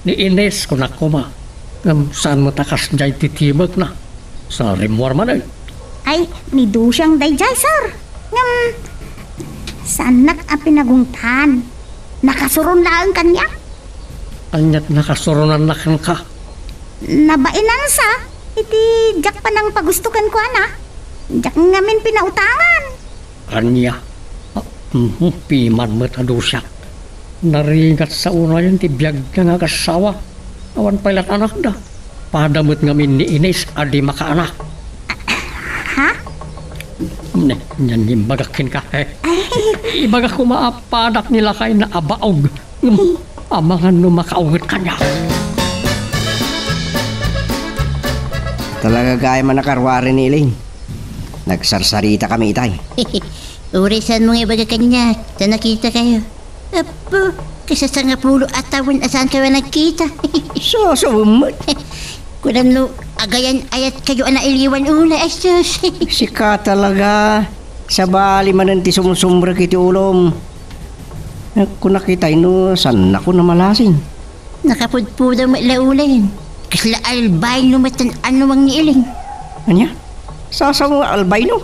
Ni Ines ko na kuma. Saan mo takas dyan titibag na? Sa rimwar man ay. Ay, ni Dusyang dayjay, sir. Sanak ang pinagungtan. Nakasuron lang kanya. Anyat nakasurunan na ka. Nabainan sa. Iti jak pa nang pagustukan ko, Jak ngamin pinautangan. Kanya. Piman mo tadusyak. Naringat sa una yun, tibiyag na nga kasawa. Awan pailat anak da. Padamot ngamin ni Ines, adi makaanak. Ha? Ne, yan imbagakin ka Ibaga ko maapadak nila kay na abaog. Amangan no makaungot ka niya. Talaga gaya man nakarwari ni Elaine. Nagsarsarita kami itay. Urisan mo nga baga kanya. Sa nakita kayo. Apo, kasi sa nga pulo atawan asan kayo nakita. Sumot. Kunan lo, agayan ayat kayo na iliwan ula. Ay sus. Sika talaga. Sa bali man ti sumusumra kiti ulom. Kung nakita ino, saan ako na malasin? Nakapudpudaw matlaulayan. Kasla albay lumatan ano mang niiling. Anya? Sasang albino?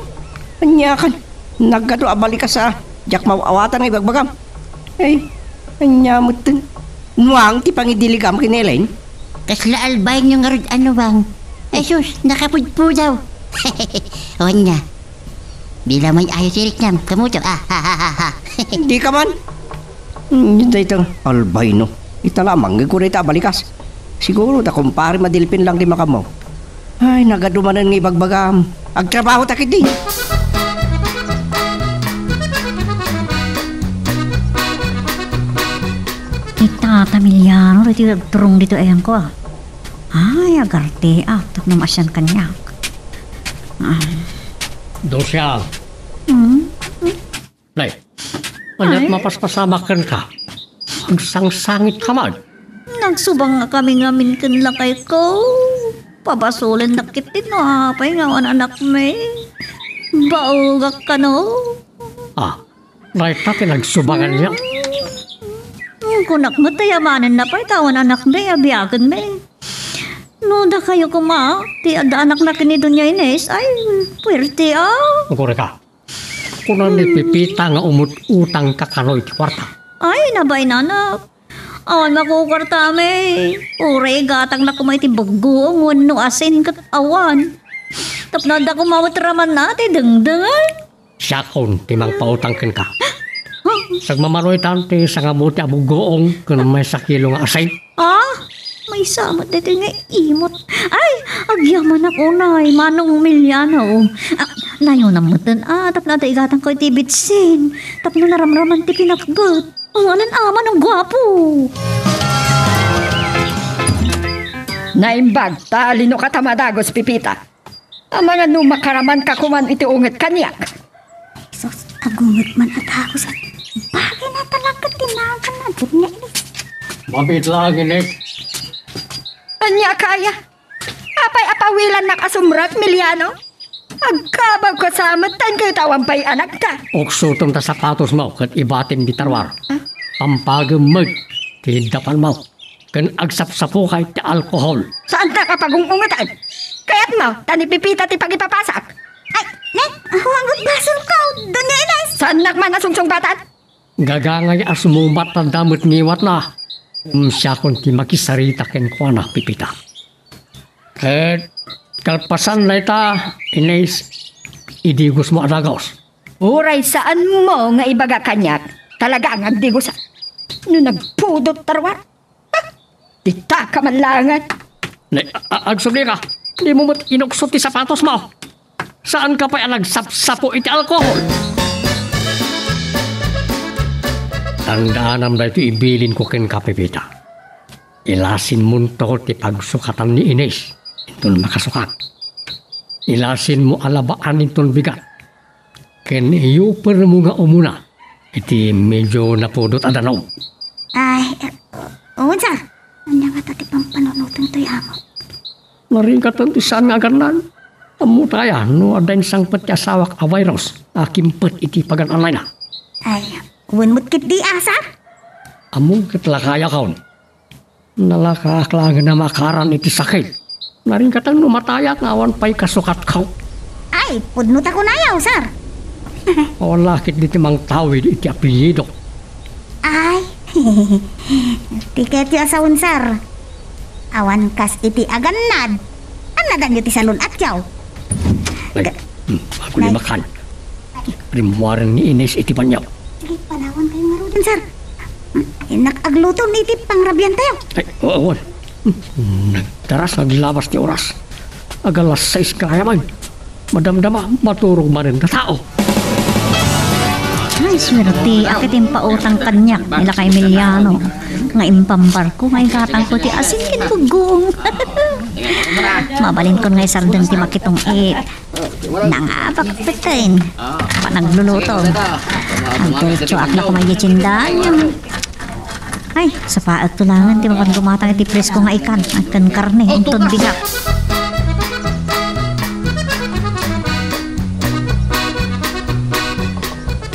Anya kan? Nagkado abalik ka sa jak mawawatan ng ibagbagam. Ay, anya mo tin. Nuang ti pangidiligam kinelain. Kasla albay nyo nga rin ano bang. Ay sus, nakapudpudaw. O nya. Bila may ayaw sirik niyam, kamuto. Hindi ka man. Hindi itong albino. Ita lamang, ko rin balikas. Siguro ta kumpare madilpin lang di makamaw. Ay, nagadumanan ng ibagbagam. Agtrabaho takit din. Tata Emiliano, ito turong dito ayan ko ah. Ay, agarte ah, tak na masyan kanya. Dosya. Hmm? Nay, anyat mapaspasama kan ka. Ang sangsangit ka man. Nagsubang nga kami nga minkan lang kay ko. Pabasulin na kitin no, hapay nga wan anak may. Baugak ka no. Nay, taki nagsubangan niya. Kunak mo tayamanan na pa, tawan anak may, abiyagan may. No, da kayo kuma, ti ada anak na kini Doña Inés, ay, puwerte ah. Magkore ka. Kung ni pipita nga umut-utang kakanoy ti kwarta. Ay, nabay na anak. Awan makukwarta may. Ure, gatang na kumay ti bago, no asin kat awan. Tapnada kumawat raman natin, dengdengan. Siya kon, timang pautang ken ka. Sagmamaroy tante sa nga buti abugoong kung may sakilo nga asay. May samat dito nga imot. Ay, agyaman ako na, Manong Emiliano. Layo na mo dun, tap na igatang ko iti bitsin. Tap na naramraman ti pinakgot. Awanan aman ang gwapo. Naimbag, talino ka tamadagos, Pipita. Ang mga numakaraman ka kuman iti unget kanyak. Sos, tagungot man at ako sa bagay na talaga tinagan na Doña Inés. Mabit lang, Inés. Anya kaya? Apay apawilan na kasumrat, Emiliano? Agkabag ko sa amatan kayo tawampay anak ka. Oksutong ta sapatos mo kat ibatin di tarwar. Pampagamag, tidapan mo. Kan agsap-sapo kay ti alkohol. Saan ta kapagungungatan? Kaya't mo, tanipipita ti pagipapasak. Ay, Nek, huwag basol ko, Doña Inés. Saan nakman na sungsong batan? Gagangay asumumat na damot niwat na. Siya kon ti makisarita ken ko na Pipita. Ket kalpasan na ita, Inés, idigos mo adagos. Uray saan mo nga ibaga kanyak? Talaga ang agdigos. No nagpudot tarwar. Dita ka manlangan. Agsugli ka, di mo mo't inuksot ti sapatos mo. Saan ka pa nagsapsapo iti alkohol? Tandaan na ito ibilin ko ken ka, Pipita. Ilasin mo to ti pagsukatan ni Inés. Itong makasukat. Ilasin mo alabaan itong bigat. Ken iyuper mo nga umuna. Iti medyo napudot adanaw. Ay, unsa? Ano nga tati pang panonotin to'y amo? Naringkatan ti saan nga ganan. Amo tayo, no adain sang pati asawak a virus. Akimpet iti paganalay na. Ay, unmut kit di asa? Among kitlakaya kaon. Nalakaklangan na makaran iti sakit. Naringkatan numatayat na awan pa'y kasukat kaw. Ay, pudnot ako na yaw, sir. Awan lakit di timang tawid iti apelyido. Ay, tiket ya sa unsar. Awan kas iti aganad. Anagan iti salon at yaw. Ako ni makan. Primuaran ni Inés iti panyaw. Sige, panawan kayo marudin, sir. Nakagluto ni iti pangrabian tayo. Ay, awan. Nagtaras, naglabas ni oras. Agalas 6 kaya man. Madamdama, maturog man rin na tao. Ay, swerte, akit yung pautang kanyak nila kay Emiliano. Nga impambar ko, nga ikatang ko ti asin kinugong. Mabalin ko nga sardan ti makitong Nangapagpitin. Panagluluto. Nagdiretso ak na kumayitsindahan yung... Ay, sa paat tulangan, di ba kan gumatang iti presko nga ikan at kan karne, untod bigat.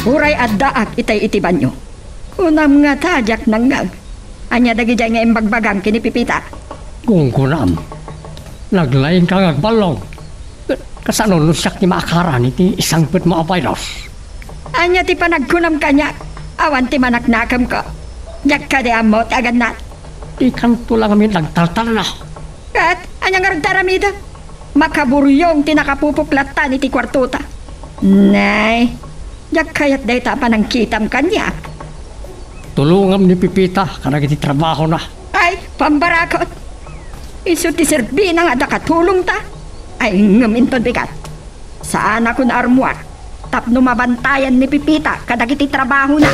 Huray at daak itay itiban nyo. Kunam nga tajak nanggag. Anya dagi jay nga imbagbagang kinipipita. Kung kunam, naglain ka ngagbalog. Kasano nusak ti maakaran iti isang put mo virus. Anya ti panagkunam kanya. Awan ti manaknakam ko. Yak ka di amot agad na. Di kanto lang kami nagtaltal na. At anya nga ragdaramida. Makaburyong tinakapupuklatan iti kwartuta. Nay, yak kayat day ta panangkitam kanya. Tulungam ni Pipita kanag iti trabaho na. Ay, pambarakot. Isu ti serbi na nga nakatulong ta. Ay, ngaminton bigat. Saan ako na armuar? Tapno mabantayan ni Pipita kadag iti trabaho na.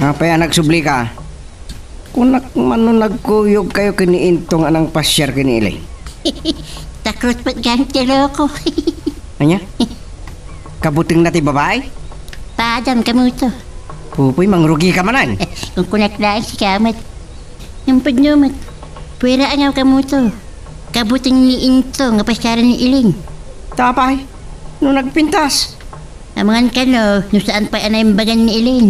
Apay nagsubli ka. Kung nagkuyog kayo kiniintong anang pasyar kinilay. Takot ba't ganit ko? Anya? Kabuting na ti babae? Padam ka mo to. Pupoy, mangrugi ka manan. Kung kunaklaan si kamat. Yung pagnumat. Pwera ang ka mo to. Kabuting ni Into nga pasyaran ni Iling. Tapay, nung nagpintas. Amangan ka no, no saan pa anay bagan ni Iling.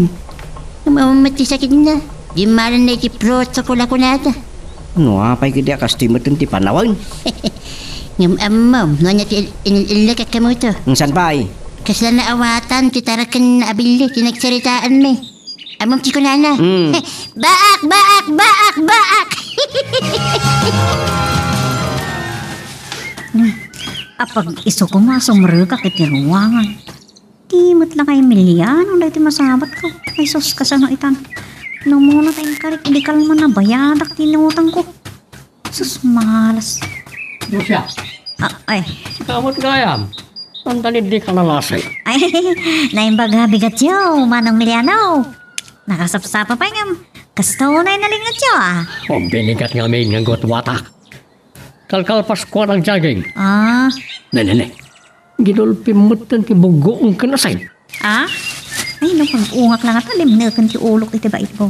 Mamamati sakit na. Di maran na iti protocol ako nata. No, apay ka diya kastimot yung ti panawan. Ngam amam, no niya ti inilagak ka mo to. Ang san pa ay? Kasla na awatan, titarakan na abili, tinagsaritaan me. Amam ti ko nana. Baak, baak, baak, baak! Apag iso ko masumro ka kiti ruwangan. Timot lang kay Emiliano na iti masabat ko. Ay sus, kasano itan. Nung muna tayong karik, hindi kalma na bayadak tinutang ko. Sus, malas. Lucia, Ay, kamot gayam. Sandali di ka nalasay. ay, naimbag bigat yo, Manong Emiliano. Nakasapsapa pa ngam. Kasto na inalingat yo O binigat nga may ngagot watak. Kalkal Pasko ng jogging. Nene. Ginulpi mo't ti bugoong kanasay. Ay, nung pag-ungak lang at alim na kan ti ulok iti bait ko.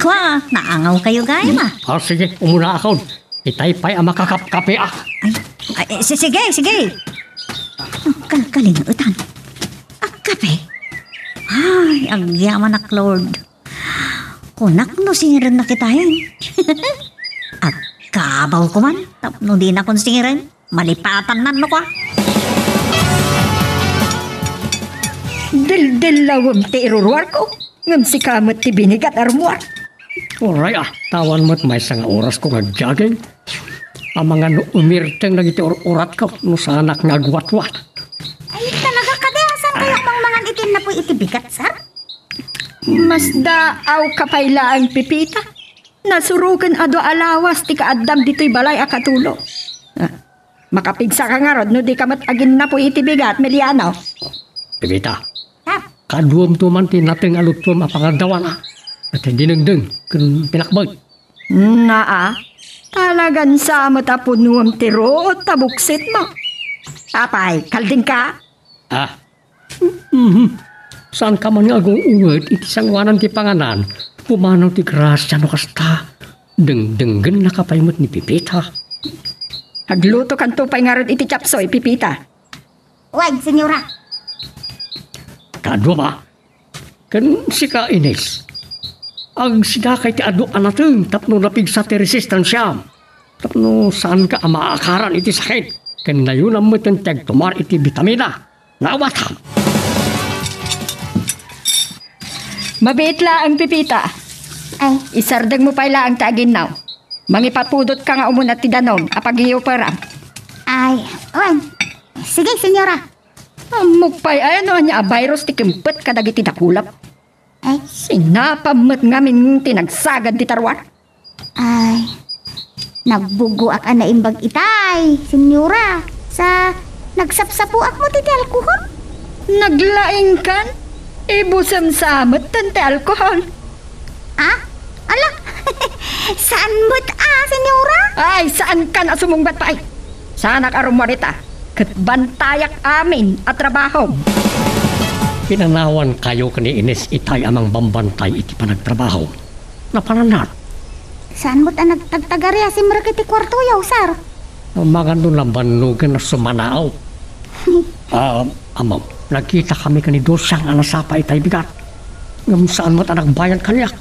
Kwa, naangaw kayo gaya ma. Sige, umuna ako. Itay-pay ang makakapkape Ay, sige. Kalkaling utan. Kape. Ay, ang yaman na Lord. Kunak no singiran na kita yun. At kabaw ko man. Tapno di na kong singiran. Malipatan na no ka. Dil-dilawam ti iruruar ko. Ngam si kamot ti binigat armuar. Oray tawan mo't may isang oras ko nag-jogging. Ang mga umirteng nagiti urat ko no sa anak nagwatwat. Ay, talaga ka di. Asan kaya mga itin na po itibigat, sir? Mas daaw kapayla ang Pipita. Nasurugan ado alawas ti kaadam dito'y balay akatulo. Makapigsa ka nga rod no di ka matagin na po itibigat, Emiliano. Pipita, kaduam tuman ti nating alutom apangandawan at hindi nagdeng kung pinakbag. Talagan sa matapunuam ti root tabuksit mo. Apay, kalding ka? Saan ka man nga uwet iti sangwanan ti panganan, pumanaw ti grasya no kasta, dengdenggen nakapaymot ni Pipita. Agluto kan tupay nga rin iti chapsoy, Pipita. Wag, senyora. Kadwa ba? Kan si ka Ines. Ag sidakay ti adu anateng tapno napigsa ti resistansya. Tapno saan ka maakaran iti sakit. Kan ngayon ang matentag tumar iti vitamina. Nawatam. Mabitla ang Pipita. Ay, Isardeng mo pala ang tagin now. Mangipapudot ka nga umunat ti danog apag iyo para. ay, wag. Sige, senyora. Mugpay ay ano niya virus ti kempet kadag iti dakulap. Ay, Sinapamet ngamin tinagsagad ti tarwar. ay. Nagbuguak na imbag itay, senyora. Sa nagsapsapuak mo titi alkohol. Naglaing kan? Ibusam samet tante alkohol. Ala, Saan mo't senyora? Ay, saan ka na sumungbat pa ay? Sana ka rumarita. Kat bantayak amin at trabaho. Pinanawan kayo kani Ines itay amang bambantay iti panagtrabaho. Napananat. Saan mo't nagtagtagari si Marikiti kwarto yaw, sir? Mga nulambanugan na sumanaaw. Amaw, nagkita kami kani dosang anasapa itay bigat. Ngam saan mo't anak bayan kaniyak.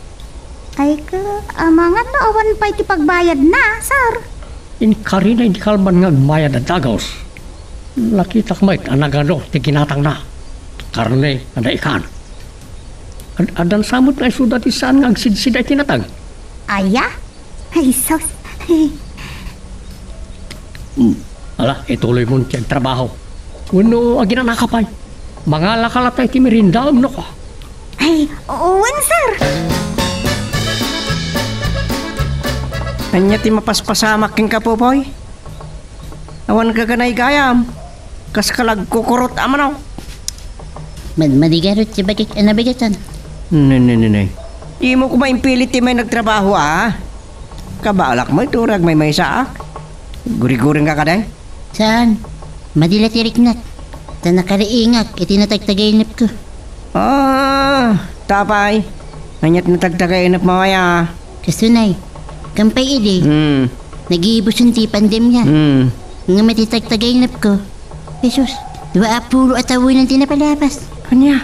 Ay ka, mga awan pa iti pagbayad na, sir. Inkarina hindi kalman nga agmayad at dagaws. Nakita kamay anagano ti ginatang na. Karne na ikan. Adan samot na isudat isaan nga agsidsid ay tinatag. Aya? Ay, sos. Ala, ituloy mo tiyang trabaho. Kuno, agina nakapay. Mga lakalatay ti merinda, no ko. Ay, uwan, sir. Anya ti mapaspasamak king kapopoy. Awan ka ganay gayam. Kas kalag kukurot amanaw. Madigarot si bagik anabigatan. Nay. Imo ko maimpilit ti may nagtrabaho Kabaalak mo iturag may saak. Guri-guring ka kaday. Saan? Madilatirik na. Sa nakariingak, itinatagtagainip ko. Tapay. Anyat natagtagainip mamaya. Kasunay, kampay idi. Nag-iibusun ti pandemya. Nga matitagtagainip ko. Jesus, 20 atawin ang tinapalapas. Kanya,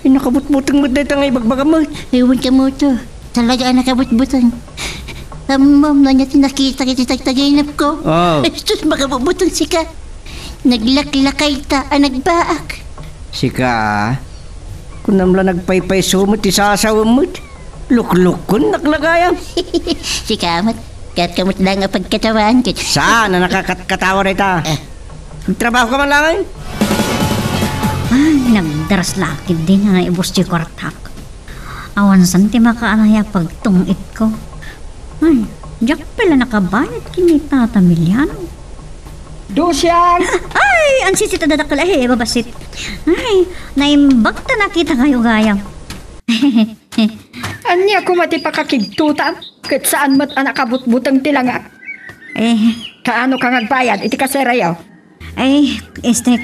nakabut-butang mo dahil tangay bagbaga mo. Ewan ka mo to. Talaga ang nakabut-butang. Tamam na niya tinakita kititagtagainip ko. Jesus, makabutang sika. Naglaklakay ta ang nagbaak. Sika, kung namla nagpaypay sumot, isasawa mo't. Luklukon naklagayam. Sika, kat kamot lang ang pagkatawaan. Saan na nakakatawa na ita? Trabaho ka man lang Ay, nagdaras lakid din na ibus di kwartak. Awan santi makaanaya pagtungit ko. Ay, diyak pala nakabayad kini Tata Miliano. Dusyang! Ay, ang sisita dadakalahe, babasit. Ay, naimbag ta nakita kayo gayang. Anya ko matipakakigtutan? Kat saan mo't anakabutbutang tilanga? Kaano ka ngagbayad? Iti kaserayaw? Ay,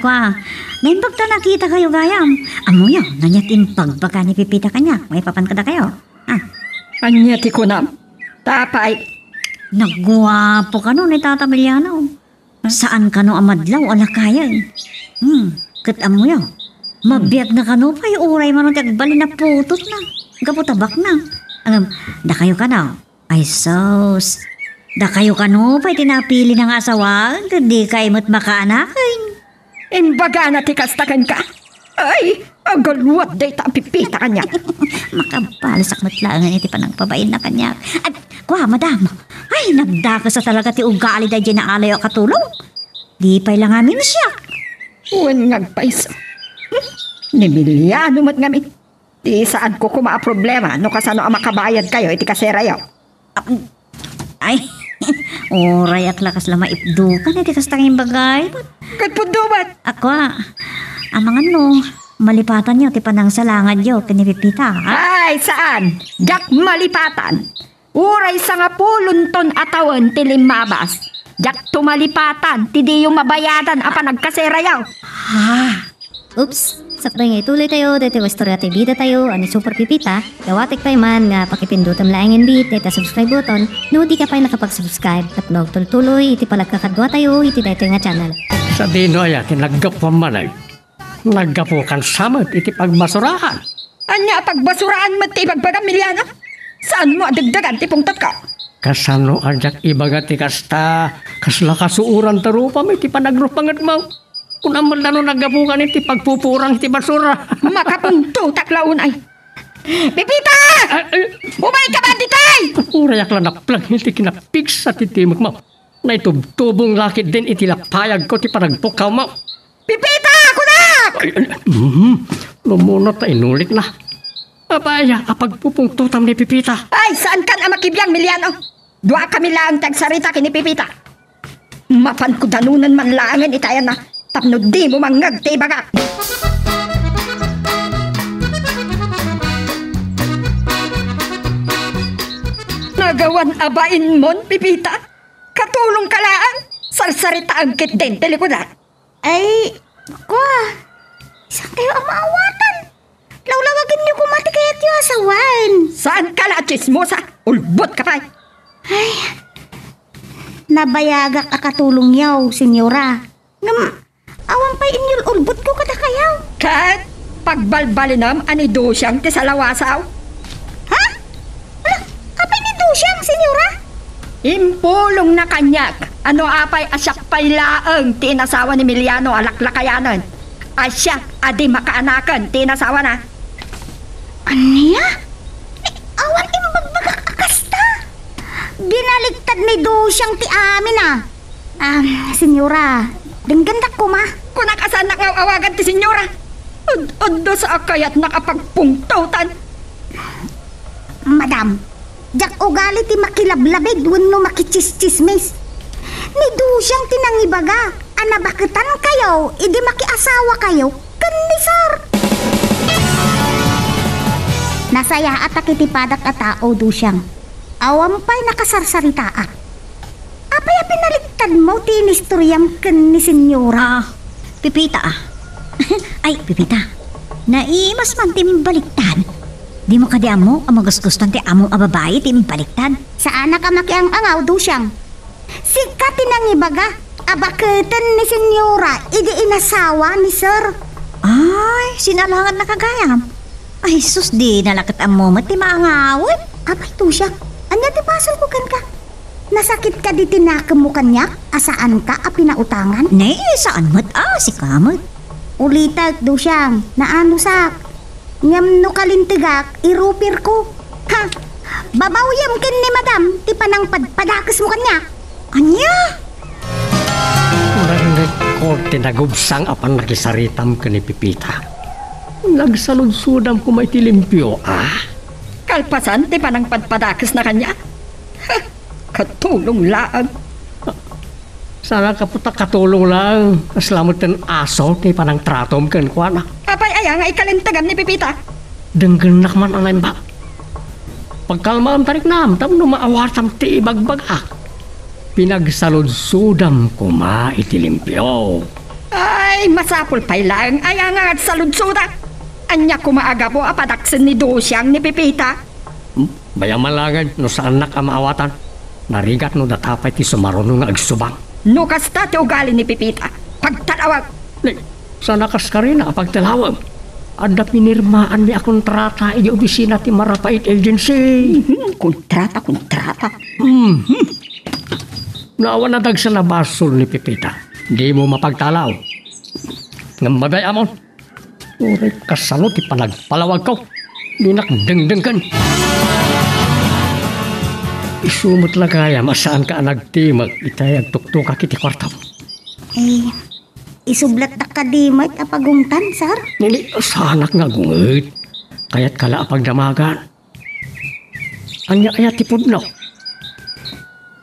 kwa. Naimbag ta nakita kayo gayang. Amuyo, nanyatin pagbaka ni Pipita kanya. May papankada kayo. Anya ti kunam? Tapay. Nagguwapo ka no ni Tata Miliano. Saan ka no amadlaw o lakayan? Kat amuyo. Mabiyag na ka no pa'y uray man tagbali na putot na. Gaputabak na. Da kayo ka na. Ay sos. Da kayo ka no pa'y tinapili ng asawang. Hindi kayo mo't makaanakin. Imbaga na tikastakan ka. Ay, agalwat day ta Pipita kanya. Makapalasak matlangan iti panang pabain na kanya. At kwa, madam. Ay, nagdaka sa talaga ti ugali da dyan na alayo katulong. Di pa'y lang amin siya. Uwan ngagpaiso. Ni Miliano mat ngamin. Di saan ko kuma problema no kasano ang makabayad kayo iti kaserayaw. Ay, oray ak lakas lama ipdukan iti kastangin bagay. Katpundumat. Akwa, amangan no, malipatan nyo ti panang salangad yo kani Pipita. Ay, saan? Jak malipatan. Uray sa nga pulunton atawan ti limabas. Jak tumalipatan ti di yung mabayadan apa nagkaserayaw. Oops! Sakbay nga ituloy tayo, dito istorya ti bida tayo, ani Super Pipita. Gawatik pa man nga pakipindutam laing hindi, dito subscribe button, no di ka pa nakapag-subscribe, tapno tuloy, iti palagkakadwa tayo, iti dito nga channel. Sa dino ay tinaggapuan manay. Naggapukan samot iti pagmasurahan. Anya pagbasuraan mo ti bagbaga Miliano? Saan mo adagdagan ti pungtot ka? Kasano ajak ibaga ti kasta, kasla kasuuran tarupa may ti panagrupangat mo. Kung naman na nagabukan iti pagpupurang iti basura. Makapunto taklaon ay. Pipita! Umay ka ba ditay? Urayak lang naplag iti kinapix sa titimok mo. Na itubtubong lakit din iti lapayag ko ti panagpukaw mo. Pipita! Ako na! Lumunot na inulit na. Abaya, apagpupungtutam ni Pipita. Ay, saan kan ang makibiyang Miliano? Dua kami lang tagsarita kini Pipita. Mapan ko danunan man laangin itayan na. Tapno di mo mangag ti baga. Agawan abain mon, Pipita. Katulong ka laan. Sarsarita ang kit din, telikodan. Ay, kwa. Saan kayo ang maawatan? Lawlawagin niyo kumati kaya't yung asawan. Saan ka la, chismosa? Ulbot ka pa. Ay, nabayagak akatulong yaw, senyora. Awang pa inyol ulbot ko kada kayaw. Kat, pagbalbalinam anido siyang tisalawasaw. Ha? Ala, kapay ni Dusyang, senyora? Impulong na kanyak. Ano apay asyak pay laang tinasawa ni Miliano alaklakayanan. Asyak adi makaanakan tinasawa na. Aniya? Awan imbagbagak akasta. Ginaligtad ni Dusyang ti amin senyora, denggandak ko ma. Kung nakasan nakawagan ti senyora. Udo sa akayat nakapagpungtautan. Madam, jak ugali ti makilablabig wenno makichischismis. Ni Dusyang tinangibaga, anabaketan kayo, idi makiasawa kayo, ken ni sir. Nasaya at akitipadak at tao, Dusyang. Awam pa'y nakasarsarita Apay pinaligtad mo tinistoryam ken ni senyora. Pipita Ay, Pipita. Naimas man timbaliktad. Di mo kadiam mo ang magasgustan ti among ababayi timbaliktad. Saan ka makiang-angaw, Dusyang? Sika tinangibaga, abaketan ni senyora, idi inasawa ni sir. Ay, sinalangan na kagayam. Ay, sus di nalakit ang moment ti maangawit. Apay, Dusyang, anya ti pasal ko kan ka? Nasakit ka di tinakam mo kanyak? Asaan ka a pinautangan? Nay, saan mo't si kamot? Ulitag, Dusyang, naano sak? Ngam no kalintigak, irupir ko. Ha? Babawyam ken ni madam, ti panang padpadakas mo kanyak. Anya? Narinig ko tinagubsang apan nakisaritam ka ni Pipita. Nagsaludsudam ko may tilimpyo, Kalpasan ti panang padpadakas na kanya. Katulong laan. Sana kaputak katulong lang. Aslamot ng aso ti panang tratom ken kuana. Apay aya nga ikalintagan ni Pipita. Denggenak man ang ba? Pagkalma ang tarik nam, tam no maawatam ti ibagbagak. Pinagsaludsudam ko maitilimpyo. Ay, masapul pay lang. Aya nga at saludsuda. Anya kumaaga po apadaksen ni Dusyang ni Pipita. Bayaman langan no saan nakamaawatan. Narigat no datapay ti sumaruno nga agsubang. No kasta ti ugali ni Pipita. Pagtalawag. Sana kas ka rin pagtalawag. Ada pinirmaan ni kontrata i opisina ti Marapait Agency. Kontrata. Naawa na dag sa nabasol ni Pipita. Di mo mapagtalaw. Ngambabay amon. Uray kasalo ti panagpalawag ko. Di nakdengdeng kan. Isumot lagaya masaan ka nagtimag. Itay agtukto ka kiti kwartam. Isublat na kadimot apagungtan, sir. Nini, sanak nga gungit. Kaya't kala apagdamagan. Anya tipod no.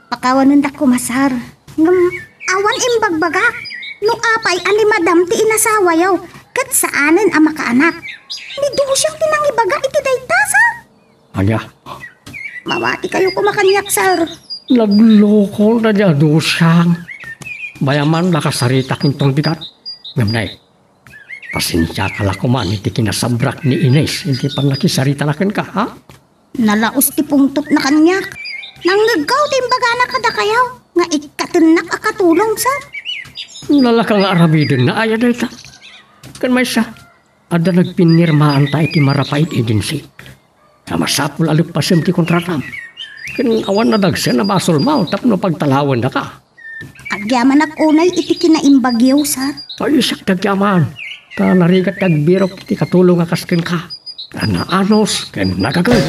Pakawanan da kumasar. Awan imbagbaga. No apay ani madam ti inasawa yaw. Kat saanen ang makaanak. Ni Dusyang tinangibaga iti dayta, sir. Anya? Mawati kayo kumakanyak, sir. Nagloko na niya, Dusyang. Bayaman nakasarita kintong bigat. Ngamnay, pasensya ka lang kuman, hindi kinasabrak ni Ines. Hindi pa nakisarita na ka, ha? Nalaos ti pungtot na kanyak. Nanggagaw ti imbagana kada kayaw. Nga ikatinak akatulong, sir. Lalaka nga arabidin na aya na ita. Kan may siya, ada nagpinirmaan tayo ti Marapait Agency. Masapul alipasem ti kontratam. Kan awan na dagsa na basol mo, tapno pagtalawan na ka. Agyaman ak unay iti kinaimbagyaw, sir. Ay, isak tagyaman. Ta narigat tagbirok ti katulong nga kaskin ka. Anaanos, ken nagagay.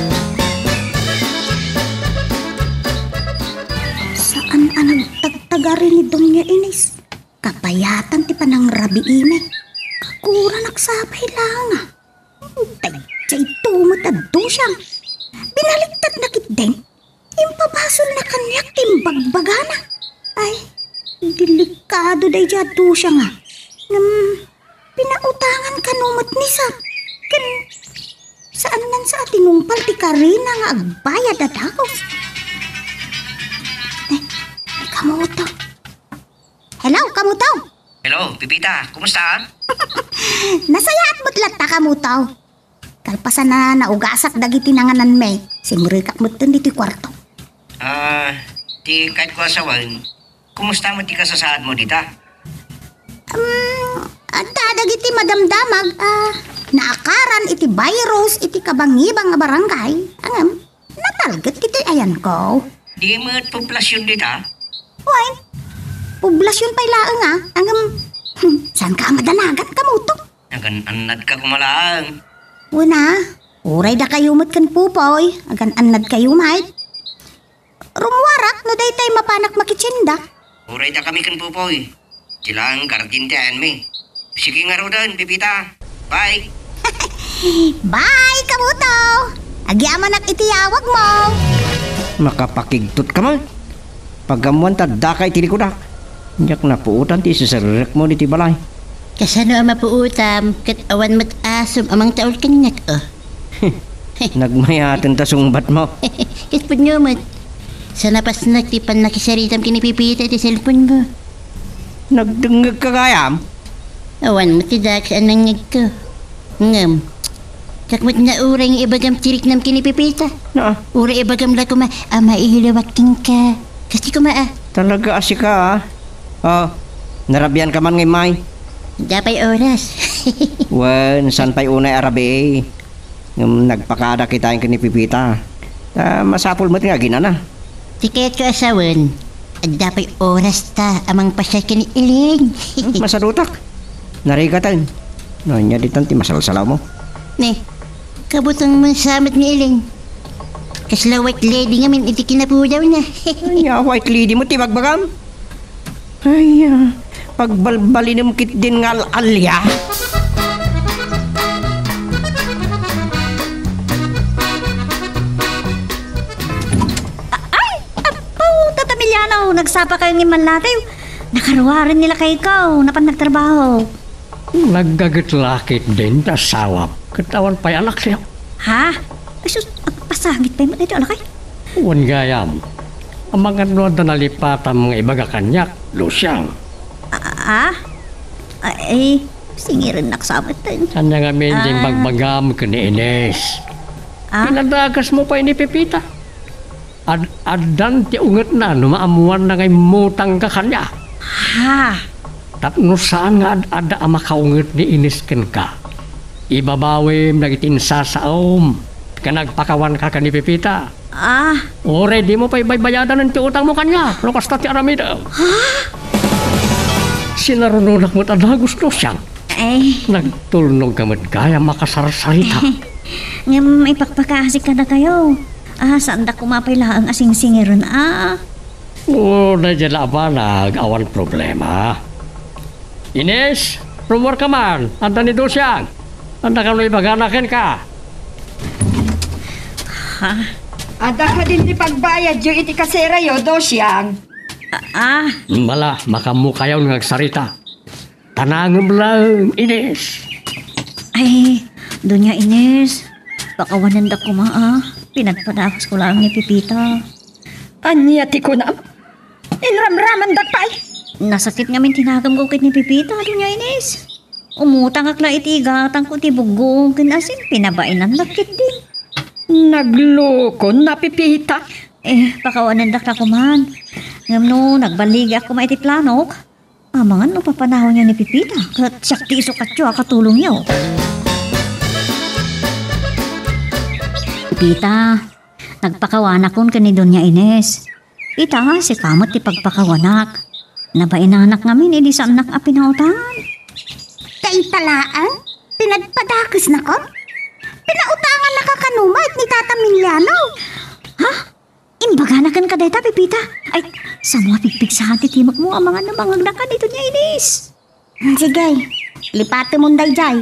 Saan nagtagtagari ni Doña Ines? Kapayatan ti panang rabi ime. Kakura nagsapay lang. Tay tumot at Dusyang. Binaligtad na kit din. Impabasol na kanyak timbagbagana. Ay, delikado day dya Dusyang pinautangan kanumot ni sir. Saan nan sa ating umpal ti Karina nga agbayad at ako? Kamuto. Hello, kamuto. Hello, Pipita. Kumusta? Nasayaat mo't latta kamuto. Kalpasan na naugasak dagiti nanganan may. Simurikak mo't dito kwarto. Di kahit ko asawan, kumusta mo ti kasasaad mo dita? Dagiti madamdamag, naakaran iti virus iti kabangibang nga barangay. Angam, natalgat kiti ayan ko. Di mo poblasyon dita? Why? Poblasyon pa ilaang Angam, saan ka madanagan kamuto? Nagan-anad ka kumalaang. Una, uray da kayo mo't kan pupoy. Agan-anad kayo mait. Rumwarak no daytay mapanak makitsinda. Uray da kami kan pupoy. Sila ang gardintian mi. Sige nga ro doon, Pipita. Bye! Bye, kamuto! Agyaman at itiyawag mo. Makapakigtot ka man. Pagamuan tadda ka itinikundak. Nyak na puutan ti sasarek mo diti balay. Kasano ang mapuutam, kat awan mat asom amang taol kanyak Nagmayatin ta sungbat mo. Kaspod nyo mat. Sa napas nagtipan nakisaritam kinipipita ti cellphone mo. Nagdengag ka gayam? Awan mo tidak sa anangag ko. Ngam. Kakmat na uray ng ibagam tirik nam kinipipita. Na, Uray ibagam la kuma, maihiliwaking ka. Kasi kuma talaga asi ka narabyan ka man ngay may. Dapay oras. Wen, san pa'y unay arabi nagpakada kita yung kinipipita. Masapol mo nga ginana. Tikayat ko asawan. At dapay oras ta amang pasya kiniiling. Masarutak. Narigatan. Nanya ditan ti masalsalaw mo. Ne, kabutang masamit ni Iling. Kasla white lady nga min iti kinapudaw na. Ay, white lady mo ti bagbagam. Ay, pagbalbalin mo kit din nga alya. Tata Emiliano, nagsapa kayo ng manlatayo. Nakaruwarin nila kay ikaw, napan nagtrabaho. Naggagitlakit din na sawap. Katawan pa'y anak siya. Ha? Ay sus, pasangit pa yung dito alakay. Uwan gayam. Ang mga nuwad na nalipatan mga ibaga kanyak, lusyang. Ay, singirin naksamit din. Kanya nga meding bagbagam ka ni Ines. Pinadagas mo pa ini Pipita. Adan ti unget na, numaamuan na ngay mutang ka kanya. Ha? Tapno saan nga ada ang makaunget ni Ines ken ka. Ibabawim nagitinsa sa ka nagpakawan ka ni Pipita. Ore, di mo pa ibaybayadan ng ti utang mo kanya. Lukas na ti aramida. Sinarununak mo't ada gusto siyang. Nagtulnog ka mo't gaya makasarsarita. Ngam, ipagpakasik ka na kayo. Saan da kumapay lang ang asing-singiron, Na dyan ba nag-awan problema? Ines, rumor ka man. Anda ni Dosyang. Anda ka nung ibaganakin ka. Ada ka din di pagbayad yung iti kasera yo, Dosyang. Mala, makamukayaw ng nagsarita. Tanangam lang, Ines. Ay, Doña Ines, pakawanan da kuma, pinagpadakas ko lang ni Pipita. Anyati ko na. Inramraman da pa'y. Nasakit nga min tinagam ko kit ni Pipita, Doña Ines. Umutang akla itigatang ko ti bugong kinasin, pinabainan lakit din. Nagloko na Pipita. Pakawanan da ka kuman. Ngam no, nagbalig ako maiti planok. Amangan no papanahon niya ni Pipita. Kat sakti iso katyo katulong niyo. Pipita, nagpakawanak kon ka ni Doña Ines. Ita, si kamot ti pagpakawanak. Nabainanak ngamin, edi sa anak a pinautangan. Kaitalaan? Pinagpadakas na ko? Pinautangan na kakanumait ni Tata Emiliano. Ha? Imbaganakan ka dayta, Pipita. Ay, sa mga pigpig sa hati timok mo ang mga namangag na ka ni Doña Ines. Sige, lipate mo day jay.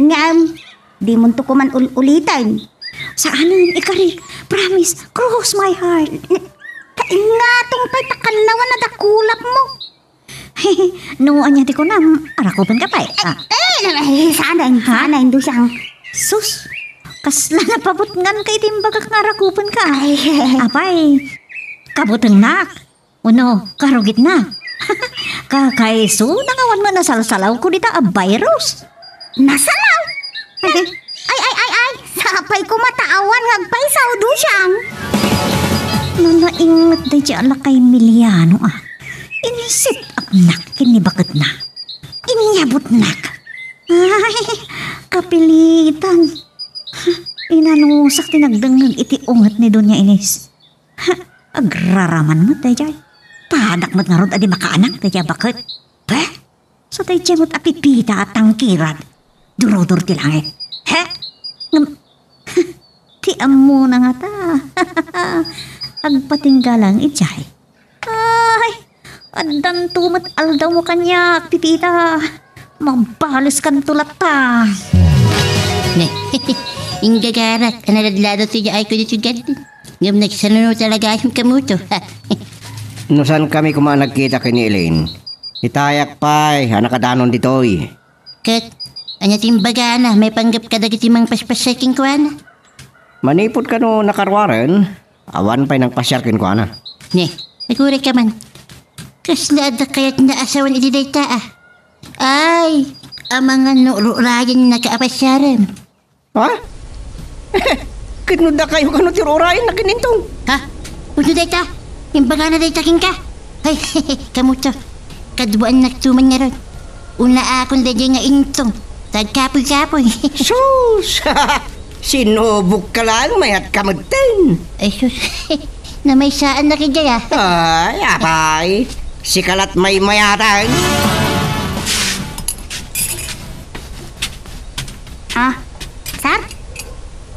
Ngam, di mo to kuman ulitan. Saanan, ikari, promise, cross my heart. Nga tong pa'y takalawan na dakulap mo. Nuan niya di ko na, arakupan ka pa Sana hindi siyang. Sus, kasla na pabutngan kay timbagak nga arakupan ka. Apay, kabutang nak. Uno, karugit na. Kakaiso, nangawan mo na salsalaw ko dita a virus. Nasalaw! Ay! Sapay ko mataawan ngagpay sa udusyang. Nanaingat day di ala kay Emiliano Inisit up nak, kinibakit na. Inyabot nak. Ay, kapilitan. Inanusak tinagdangag iti ungat ni Doña Ines. Agraraman mo day jay. Padak mo't nga rod adi makaanak day bakit. So day jay mo't apipita at tangkirat. Durodor ti langit. Ti amo na nga ta. Agpatinggalang ijay. Ay, adan tumat aldaw mo kanya, pipita. Mabalis kan tulat ta. Ingagarat, analadlado siya ay ko dito gantin. Ngam nagsanunod talaga yung kamuto. Nusan kami kuma nagkita kay ni Elaine? Itayak pa'y, anakadanon ditoy. Kat, anya timbaga na, may panggap ka dagiti mang paspasaking ko na. Manipod ka no nakarwaren, awan pa'y nang pasyarkin ko na. Naguri ka man. Kaslada kaya't naasawan iti dayta Ay, ang mga nururayan nakaapasyaram. Ha? Kinuda kayo ka no tirurayan na kinintong. Ha? Udo dayta? Imbaga na dayta king ka? Ay, kamuto. Kaduan nagtuman nga ron. Una akong dadya nga intong. Tagkapoy-kapoy. Sus! Sinubok ka lang, mayat kamagtin. Ay, sus. Na may saan na kaya. Ay, apay. Sikalat may mayatan. Sar?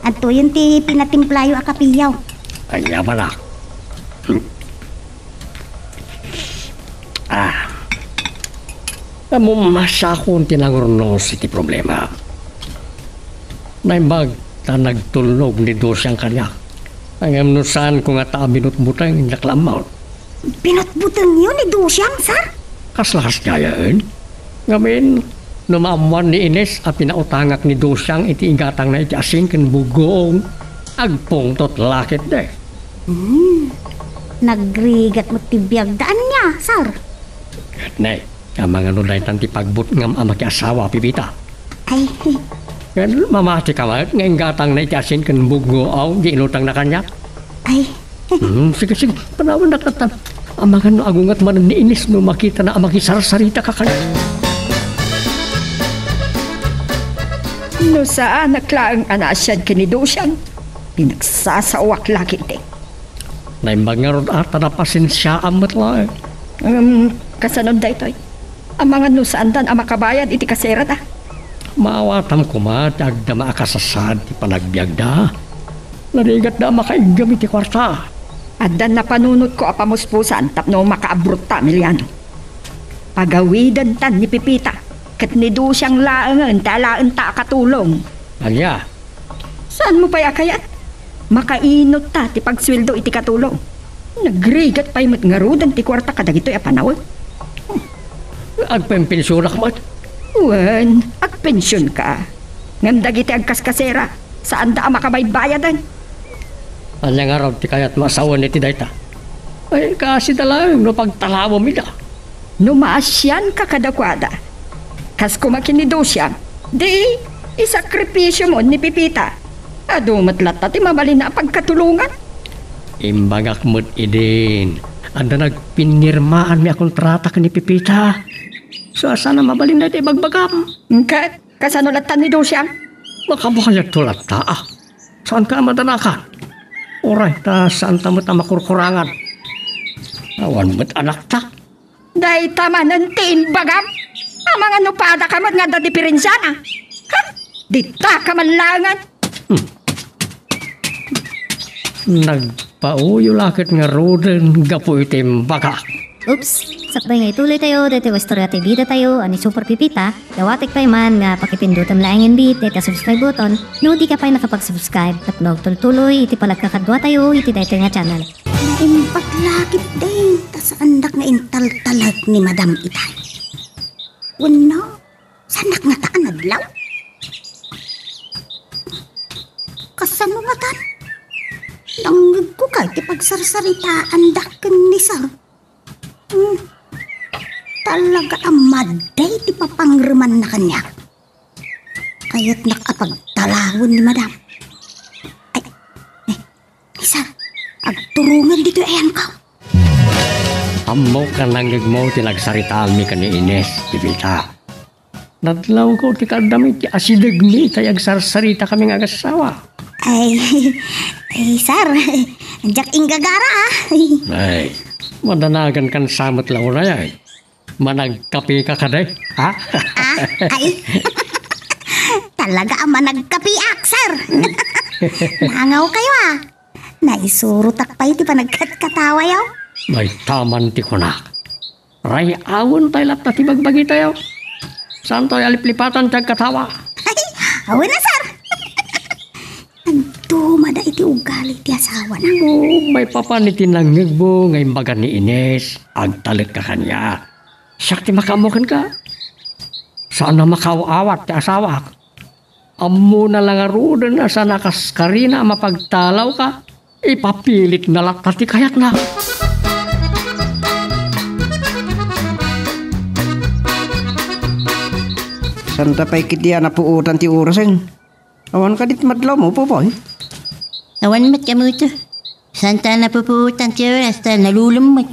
Ato yun ti pinatimplayo a kapiyaw. Ay, yaman na. Mumasa akong tinangurnos iti problema. Naimbag ta nagtulog ni Dosyang kanya. Ang amnusan ko nga ta binutbutang naklamaw. Binutbutang yun ni Dosyang, Sar? Kaslas niya yan. Ngamin, numamuan ni Ines at pinautangak ni Dosyang iti ingatang na iti asing kan bugong agpong tot lakit de. Nagrigat mo tibiyag daan niya, Sar? Nay, ang mga nunay tanti pagbut ngam amaki asawa pipita. Ay, Kan mamati ka mat nga ingatang na iti asin kan bugong di inutang na kanya. ay, Sige, panawan na katan. Ang mga no agungat man ni Ines no makita na amaki sarsarita ka kanya. No saan naklaang anasyad kinidosyang, pinagsasawak laki te. Naimbag nga ron ata na pasensya amat lang. Kasanod da ito'y. Ang mga no saan dan ang makabayad iti kaserat Maawatam ko agda maakasasad ti panagbiag da. Narigat da makaigam iti kwarta. At dan napanunot ko apamuspusan tapno makaabrot ta, Emiliano. Pagawidan tan ni Pipita, kat ni Dosyang laangan talaan ta katulong. Alya, Saan mo pa'y akayat? Makainot ta ti pagsweldo iti katulong. Nagrigat pa'y matngarudan ti kwarta kadagito'y apanawag. agpempinsurak mo. Wan, agpensyon ka. Ngandag iti agkaskasera, saan da makabaybayadan? Alya nga raw ti kayat masawan iti dayta. Ay, kasi talang no pagtalawa mi da. Numaasyan ka kadakwada. Kas kumakinido siya, di isakripisyo mo ni Pipita. Ado matlat ti mabalin na pagkatulungan. Imbagak mo't idin. Anda nagpinirmaan mi akong trata ka ni Pipita. So sana mabalin na iti bagbagam. Kat, kasanulatan ni Dosyang? Makabukalag tulat ta Saan ka madanakan? Oray, ta saan ta mo't makurkurangan? Awan mo't anak ta. Day tama ng bagam. Ang mga nupada ka mo't nga da diferensya na. Ha? Di ta ka manlangan. Nagpauyo lakit nga roden gapo itim baka. Oops! Sakbay nga ituloy tayo, dito istorya tayo bida tayo, ani Super Pipita. Dawatik pa man nga pakipindutan laing bit, dito subscribe button. No di ka pa nakapag-subscribe, at tuloy iti palagkakadwa tayo, iti dito nga channel. naimpaglakit din. Tas andak nga intal-talag ni Madam Itay. Wano, sanak nga taan adlaw? Kasano nga tan? Langig ko kay ti pagsarsaritaan dakken ni Sar. talaga amaday ti papangreman na kanya. Kaya't nakapagtalawon ni madam. Ay, isa, agturungan dito ayan ka. Amo ka nangyag mo tinagsaritaan mi ka ni Ines, Pipita. Nadlaw ko ti kadamit ti asidag mi tayo agsarsarita kami nga asawa. Ay, sir, jak inggagara Ay, madanagan kan samot lang na yan. Managkapi ka kaday, ha? Ay, talaga ang managkapiak, sir. Nangaw kayo Naisurutak pa iti panagkatkatawa yaw. May taman ti kunak. Ray awon tayo lat na ti bagbagi tayo. Saan tayo aliplipatan tiyag katawa? Ay, awan na, sir. Nagdumada iti ugali ti asawa na. May papanitin lang ngigbo ngayon baga ni Ines. Agtalit ka kanya. Siyak ti makamukin ka. Saan na makawawat ti asawa? Amo na lang arudan na sa nakaskarina mapagtalaw ka. Ipapilit na lahat ti kayat na. Santa pa'y kitiya na puutan ti urasin. Awan ka dit madlaw mo, Popoy. Awan mat kamo ito. Santa na puputan ti oras ta nalulumot.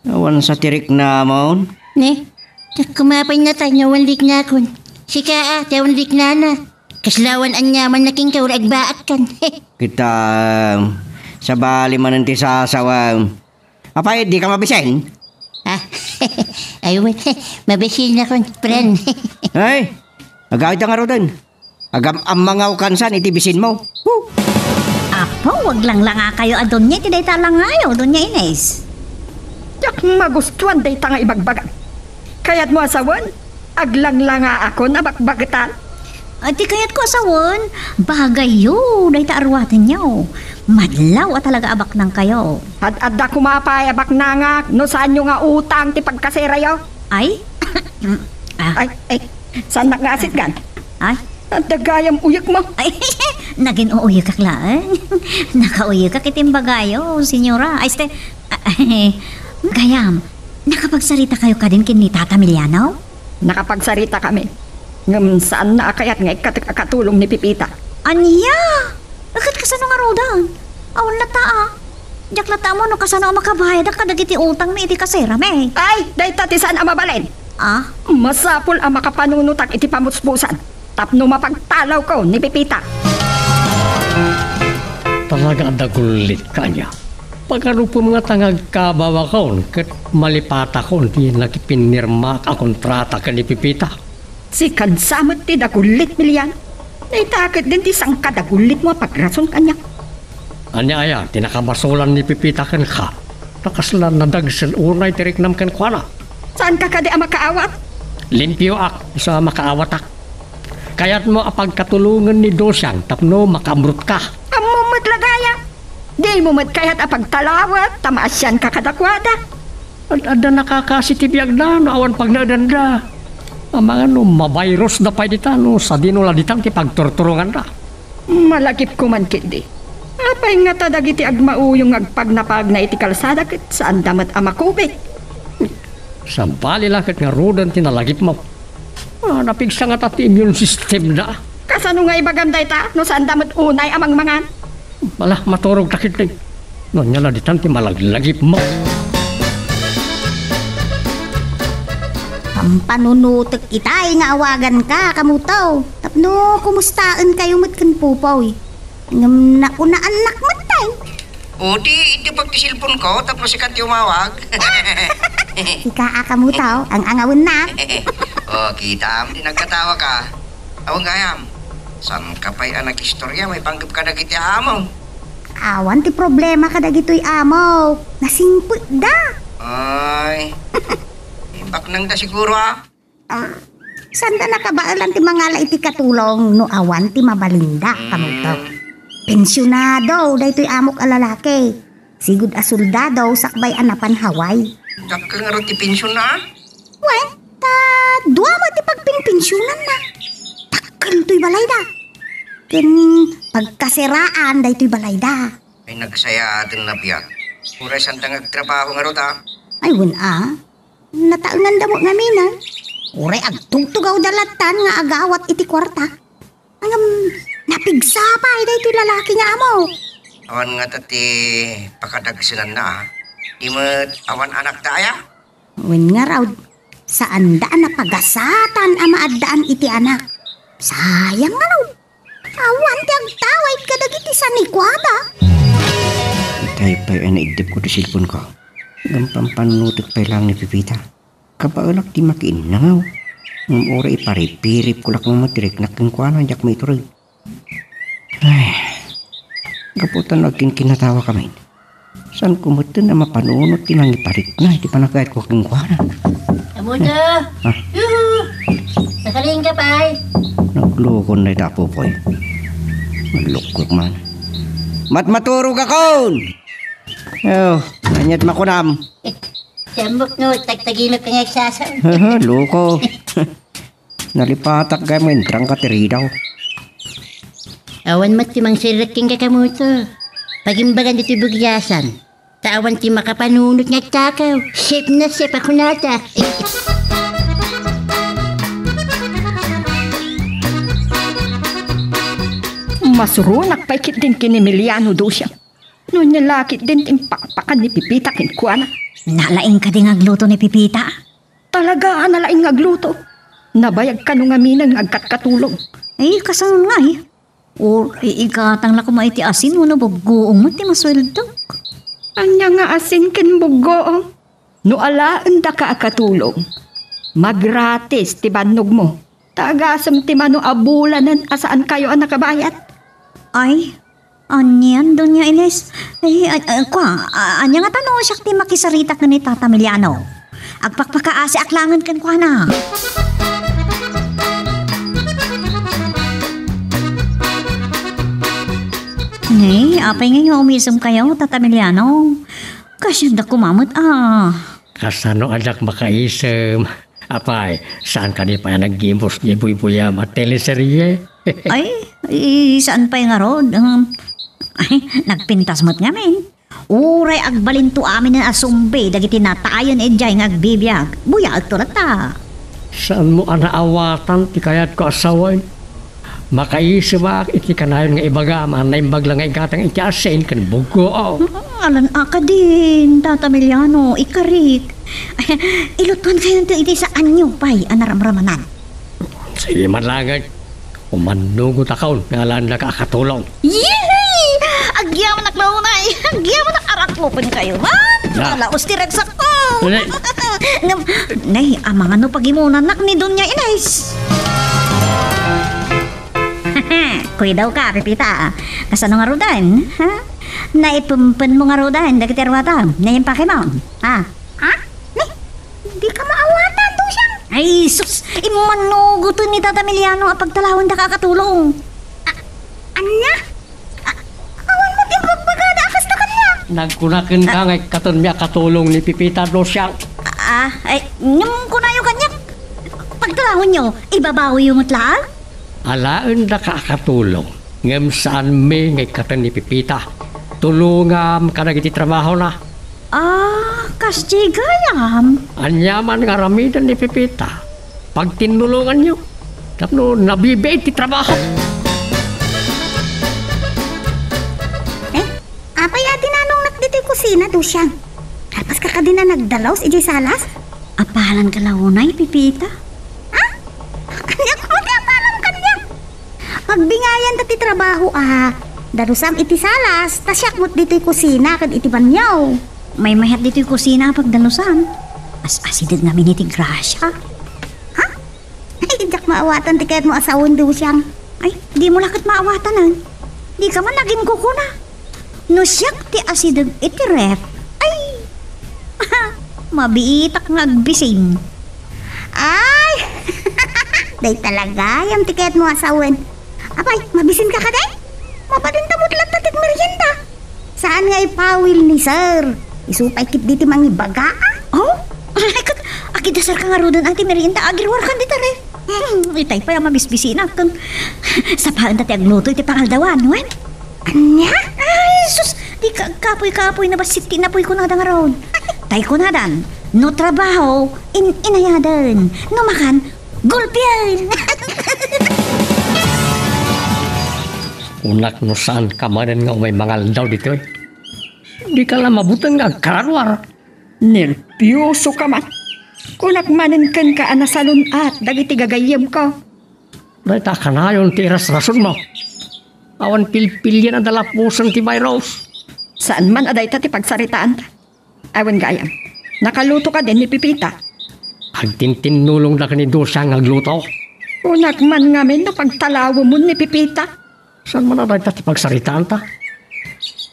Awan sa tirik na mo. Ne, kumapay na tayo nawanlik na akon. Sika tawanlik na na. Kaslawan ang nyaman na king kaurag baat kan. Kita sa bali man ti sasawa. Apay, di ka mabisen? Ayun, mabisil na kon, friend. Ay, agawit ang arudan. Agam ang mga ukansan, itibisin mo. Apo, wag lang nga kayo adon niya. Tiday talang ngayo, doon niya Ines. Yak magustuhan day ta nga ibagbagan. Kaya't mo asawan, aglang nga ako na bakbagatan. At di kaya't ko asawon, bagay yo, day ta arwatin niyo. Madlaw at talaga abak nang kayo. At adda kumapay abak na nga, no saan nyo nga utang ti pagkasera yo? Ay? Ay, saan nakasit gan? Ay? At dagayam uyak mo. Ay, naging uuyo ka klaan. Nakauyo ka kitimbagayo, senyora. Ay, gayam, nakapagsarita kayo ka din kin ni Tata Miliano? Nakapagsarita kami. Ngam saan na akayat nga ikatulong ni Pipita. Anya? Bakit kasano nga rodan? Awan lata Jak lata mo no kasano makabayad ang kadagiti utang na iti kasera me. Ay, day tati saan ang mabalin? Masapul ang makapanunutak iti pamutspusan. Tapno mapagtalaw ko ni Pipita. Talaga dagulit ka niya. Pagkano po mga tangag kabawa ko, kat malipata ko, di nakipinirma ka kontrata ka ni Pipita. Si kansamot ti dagulit milyan. Naitakit din ti sang kadagulit mo pagrason kanya. Anya aya, tinakabasulan ni Pipita kan ka. Nakaslan na dagsel unay tiriknam kan kwa na. Saan ka kadi ang makaawat? Limpyo ak, isa makaawat ak. Kaya't mo apagkatulungan ni Dosyang, tapno makamrut ka. Amumot lagaya. Di mo mat kaya't apagtalawat, tamaasyan ka kadakwada. Ada nakakasitibiyag na, awan pag nadanda. Ang mga mabayros na pa dita, sa dinula ditang ti pagturturungan na. Malakip ko man kindi. Apay nga tadagiti agmauyong agpagnapag na iti kalsada kit saan damat amakubik. Sambali lang kat nga rudan tinalagip mo. Napigsa nga tati immune system na. Kasano nga ibagam dayta no saan damat unay amang mangan? Malah maturog takit din. No niya na ditang ti malaglagip mo. Pampanunutok itay nga awagan ka, kamutaw. Tapno, kumustaan kayo matkan pupaw Ngam na anak matay. O di pagtisilpon ko, tapos ikat yung umawag. Ika kamutaw, ang angawin na. Kita am, di nagkatawa ka. Awang gayam, saan ka pa'y anak istorya, may panggap ka na kiti amaw. Awan ti problema ka dagito'y amaw. Nasingput da. Ay, ibak nang da siguro Sanda nakabaalan ti mga iti katulong no awan ti mabalinda kamutaw. Pensyonado, daytoy amok a lalaki. Sigud a soldado sakbay anapan Hawaii. Dakkel nga ron ti pensyon na? Wen, duwa mo ti pagpinpensyonan na. Dakkel to'y balay da. Ken pagkasiraan daytoy balay da. Ay nagsaya atin na biyak. Puray sandang agtrabaho nga ron Ay nataangan damo nga mina. Uray agtugtugaw dalatan nga agawat iti kwarta. Angam, napigsa pa iti lalaki nga amo. Awan nga tati pakadagsinan na. Di mo awan anak daya? Wen nga raw, saan daan na pagasatan ang maaddaan iti anak. Sayang nga raw. Awan ti agtaway kadagiti sa nikwada. Tayo pa ay naigdip ko ti silpon ko. Gampampanutik pa lang ni Pipita. Kapaalak di makiinangaw. Ng ora iparipirip ko lang mga matirik na kengkuanan jak may turig. Ay, kaputan naging kinatawa kami. Saan kumutin na mapanunot tinang iparik na, di pa nakahit ko kengkuanan. Kamuda! Yuhu! Nakaling ka pa. Naglukon na itapo po eh. Malukok man. Matmaturog akon! Oh, nanyat makunam. Sambok no, tagtaginot ka nga iksasan. Loko. Nalipatak gamin, trang katiri daw. Awan mat timang siraking kakamuto. Pagimbagan dito bugyasan. Tawan ti makapanunot nga takaw. Sip na sip ako nata. Masurunak pa ikit din kinimiliano do siya. No nilakit din timpakpakan ni Pipita kinkuana. Nalaing ka din agluto ni Pipita. Talaga nalaing agluto. Nabayag ka nung aminang agkatkatulong. Ay, kasang nga eh. Or ikatang la kumaiti asin mo na bugoong mo ti masweldo. Anya nga asin kin bugoong. No alaan da ka akatulong. Magratis ti banog mo. Tagasam ti mano abulanan asaan kayo ang nakabayat. Ay, anyan doon niya Ines. Ay, anya nga tanong siya ti makisarita ka ni Tata Emiliano. Agpakpakaasi aklangan kan kwa na. Nay, apay nga umisam kayo, Tata Emiliano. Kasi da kumamot Kasano anak makaisem. Apay, saan ka di pa nag-gimbos ni Buy-Buya mateleserye? Ay, saan pa yung arod? Ay, nagpintas mo't nga men. Uray agbalinto amin na asumbe, dagiti natayan enjay ng agbibiyag. Buya agtulat ta. Saan mo anaawatan ti kayat ko asawan? Makaisip iti kanayon nga ibagaman na imbag lang nga igatang iti asin kan bugo. Alan ka din, Tata Emiliano, ikarik. Ilutuan kayo iti sa anyo, pay, anaramramanan. Sige manlangag, umanugot akaw, ngalan na kakatulong. Yehey! Agyaman naklaunay, agyaman nakaraklopan kayo, ha? Nalaos ti ragsak ko. Nay, amang ano pagimunan nak ni Donya Inez. Kuy daw ka, Pipita. Kasano nga rodan, ha? Naipumpan mo nga rodan, dagiti arwata. Naimpake mo, ha? Ha? Di ka maawatan do siyang. Ay, sus! Imanuguto ni Tata Emiliano apag talawan da kakatulong. Anya? Awan mo din magpagada akas na kanya. Nagkunakin ka nga katon niya katulong ni Pipita do siyang. Ay, nyum ko na yung kanyak. Pagtalahon nyo, ibabawi yung utlaan? Alaan na kakatulong. Ngam saan may ngay katan ni Pipita. Tulungam ka na iti trabaho na. Kasdi gayam. Anyaman nga ramidan ni Pipita. Pag tinulungan nyo, tapno nabibay ti trabaho. Apay atin anong nakdito'y kusina do siyang. Kalpas ka din na nagdalaw sa ijay salas? Apalan ka launay, Pipita? Ha? Kanya ko di apalan kanya. Magbingayan tati trabaho darusam iti salas, tasyak mo't dito'y kusina kad iti banyaw. May mahat dito'y kusina pagdalusan. As-asidid namin iti grasya. Ha? Ay, jak maawatan ti kahit mo asawon do siyang. Ay, di mo lakit maawatan Di ka man naging kukuna. No siyak ti asidid iti ref. Ay! Mabiitak nga agbising. Ay! Day talaga, yung ti kahit mo asawon. Apay, mabisin ka ka day? Mapadintamot lang tatit merienda. Saan nga ipawil ni sir? Isupay kit diti mangibaga. Oh? Akit dasar ka nga rodan ang timerienda agirwar kan dita re. Itay pa yung mabisbisin akong sa paan dati agluto iti pangaldawan, wen? Anya? Ay, sus! Di ka kapoy-kapoy na basit tinapoy ko na nga ron. Tay ko na dan. No trabaho, inayadan. No makan, gulpian. Unak no saan ka manan nga may mangal daw dito eh. Di ka lang mabutang nga karanwar. Nervyoso ka man. Kunak manin kan ka anasalun at dagiti gagayem ko. Dahil ta ka na yung tiras rason mo. Awan pilpilyan ang dalapusan ti Rose. Saan man aday ta ti pagsaritaan ta. Awan gayam. Nakaluto ka din ni Pipita. Agtintinulong na ka ni Dosa ang agluto. Kunak man ngamin na pagtalawo mo ni Pipita. Saan man aday ta ti pagsaritaan ta?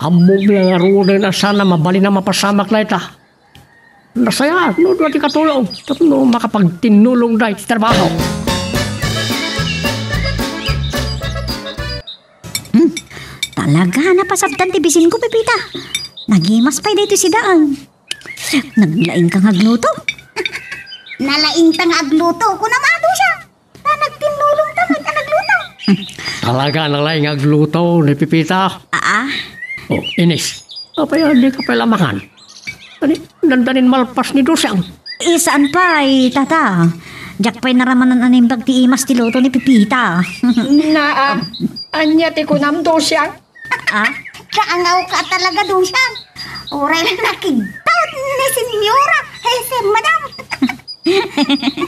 Amog lang arunan na sana mabali na mapasamak na ita. Nasaya, no doon ti katulong. Tapno makapagtinulong na iti trabaho. Talaga napasabtan ti bisin ko, Pipita. Nagimas pa dito si Daan. Naglaing kang agluto. Nalaing tang agluto ko na mado siya. Na nagtinulong tamad ka nagluto. Talaga nang laing agluto ni Pipita. Oh, Ines. Apay, hindi ka pala makan. Dandanin malpas ni Dosang. Saan pa tata? Diyak pa'y naramanan animbag ti imas ti luto ni Pipita. Anya ti kunam Dosang. Kaangaw ka talaga doon siya. Oray na nakigtaw ni Senyora. Hese, madam.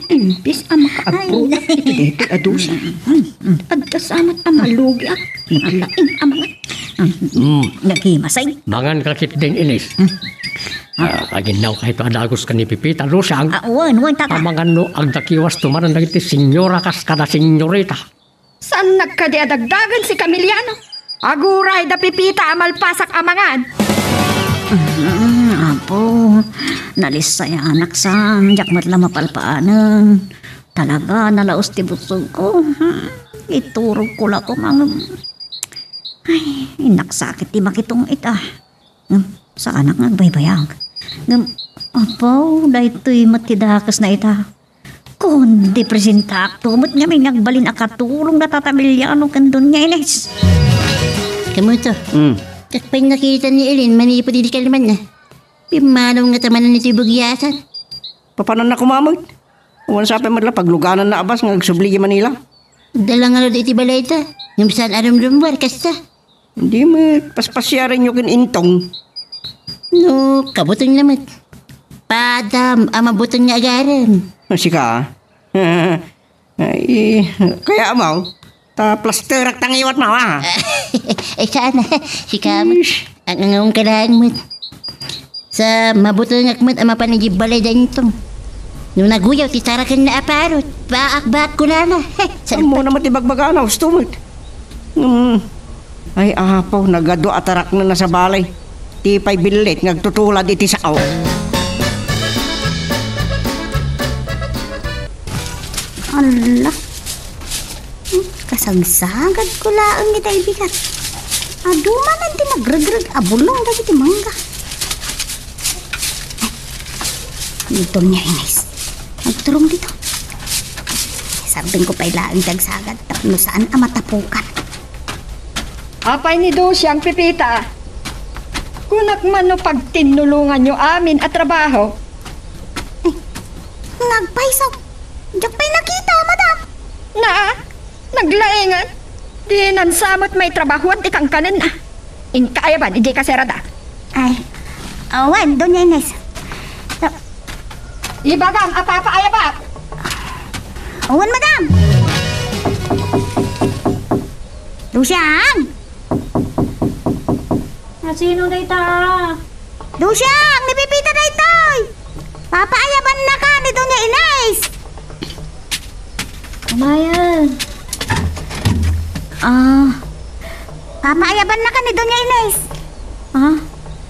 Imbis ang makaapro. Iti adusa. Pagkasamat ang malugi at nalaing ang mga. Nagimasay. Mangan kakit din Ines. Aginaw kahit adagos ka ni Pipita Dosang. Wan tata. Amangan no ang dakiwas tumaran na iti senyora kas kada senyorita. Saan nagkadiadagdagan si Camiliano? Aguray da Pipita amalpasak amangan. Apo, nalisay anak san, jak matla mapalpaanan. Talaga nalaos ti busog ko. Iturog ko la ko mga. Ay, inaksakit ti makitong ita. Sa anak nagbaybayag. Apo, dahito'y matidakas na ita. Kundi presentak, tumot nga may nagbalin akatulong na Tatamilyano kandun niya, Ines. Kamuto? Takpay nakita ni Elin, manipo di kaliman na. Pimanaw nga tamanan ni Tibugyasan. Papanan na kumamot. Uwan sa apay madla pagluganan na abas ng agsubli Manila. Dala nga rin iti balay ta. Yung saan aram-rumbar, kasta. Hindi mo paspasyarin yung kinintong. No, kabutong naman. Padam, amabutong nga agaran. Sika ay, kaya amaw. Ta plasterak tangiwat mo ha. Sana, si Kamot. Ang angawang kailangan mo. Sa mabutong akmat ang mapanagib balay dyan itong. Nung naguyaw, titarakan na aparot. Baak-baak ko na na. Saan mo naman tibagbagaan ako, stumot. Ay, apaw, nagado atarak na sa balay. Tipay bilit, nagtutulad iti sao. Allah. Kasagsagad ko laang kita ibigat. Aduma man di nagregreg abulong dagi ti mangga. Dito niya Ines. Nagturong dito. Sabing ko pa'y laang tagsagad tapno saan ang matapukan. Apay ni Dosang Pipita. Kunak man no pagtinulungan nyo amin at trabaho. Nagpaisaw. Diyak pa'y nakita, madam. Naglaengan. Di nansamot may trabahuan ikang kanan na. Inkaayaban, hindi ka serada. Ay, awan, doon niya Ines. Ibagam, apapaayabat. Awan, madam. Dusang! Sino na ita? Dusang! Nipipita na ito'y! Papaayaban na ka nito niya Ines! Kumayan. Papaayaban na ka nito niya Ines!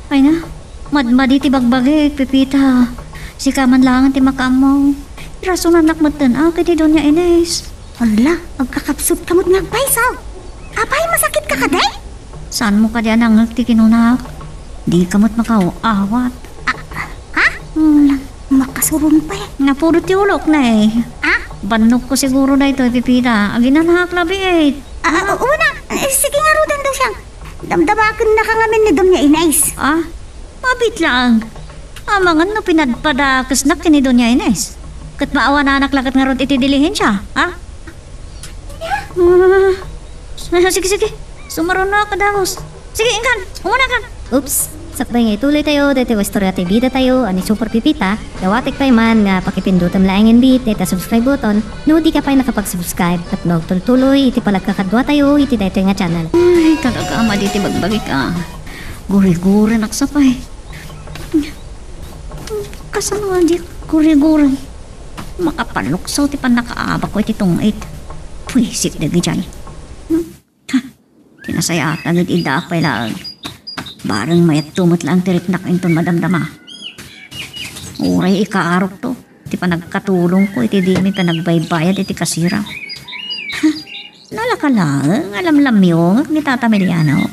Ay na. Madmadi ti bagbagi, Pipita. Si kaman lang ti makamaw. Raso na nakmatan kiti doon niya Ines. Ala, agkakapsot kamot nagpaisaw. Apay, masakit ka kaday? Saan mo ka diyan ang nagtikinunak? Di kamot makaawat. Makasurun pa Napuro ti ulok na Banok ko siguro na ito, Pipita. Aginanahak labi Una, sige nga rudan daw siyang. Damdamakin na ka ngamin ni doon niya Ines. Mabit lang. Amangan no pinadpadakas na kini Doña Ines. Kat maawa na anak lakat nga ron itidilihin siya, ha? Sige. Sumaron na kadahos. Sige, ingkan. Umuna kan. Oops! Sakbay nga ituloy tayo, dito istorya tayo bida tayo, ani Super Pipita, dawatik pa man nga pakipindutan laing bit, dito subscribe button, no di ka pa nakapag-subscribe, at tuloy iti palagkakadwa tayo, iti dito nga channel. Ay, kagagama diti bagbagi ka. Guri-guri naksapay. Kasano nga di guri-guri. Makapaluksaw ti pan nakaabak ko iti tungit. Pwisit na gijay. Tinasayatan at idaak pa ilaan. Barang mayat tumot lang tiriknak inton madamdama. Uray ikaarok to. Iti pa nagkatulong ko, iti di mi pa nagbaybayad, iti kasira. Nalakalang, alam-lamyong, ni Tata Emiliano.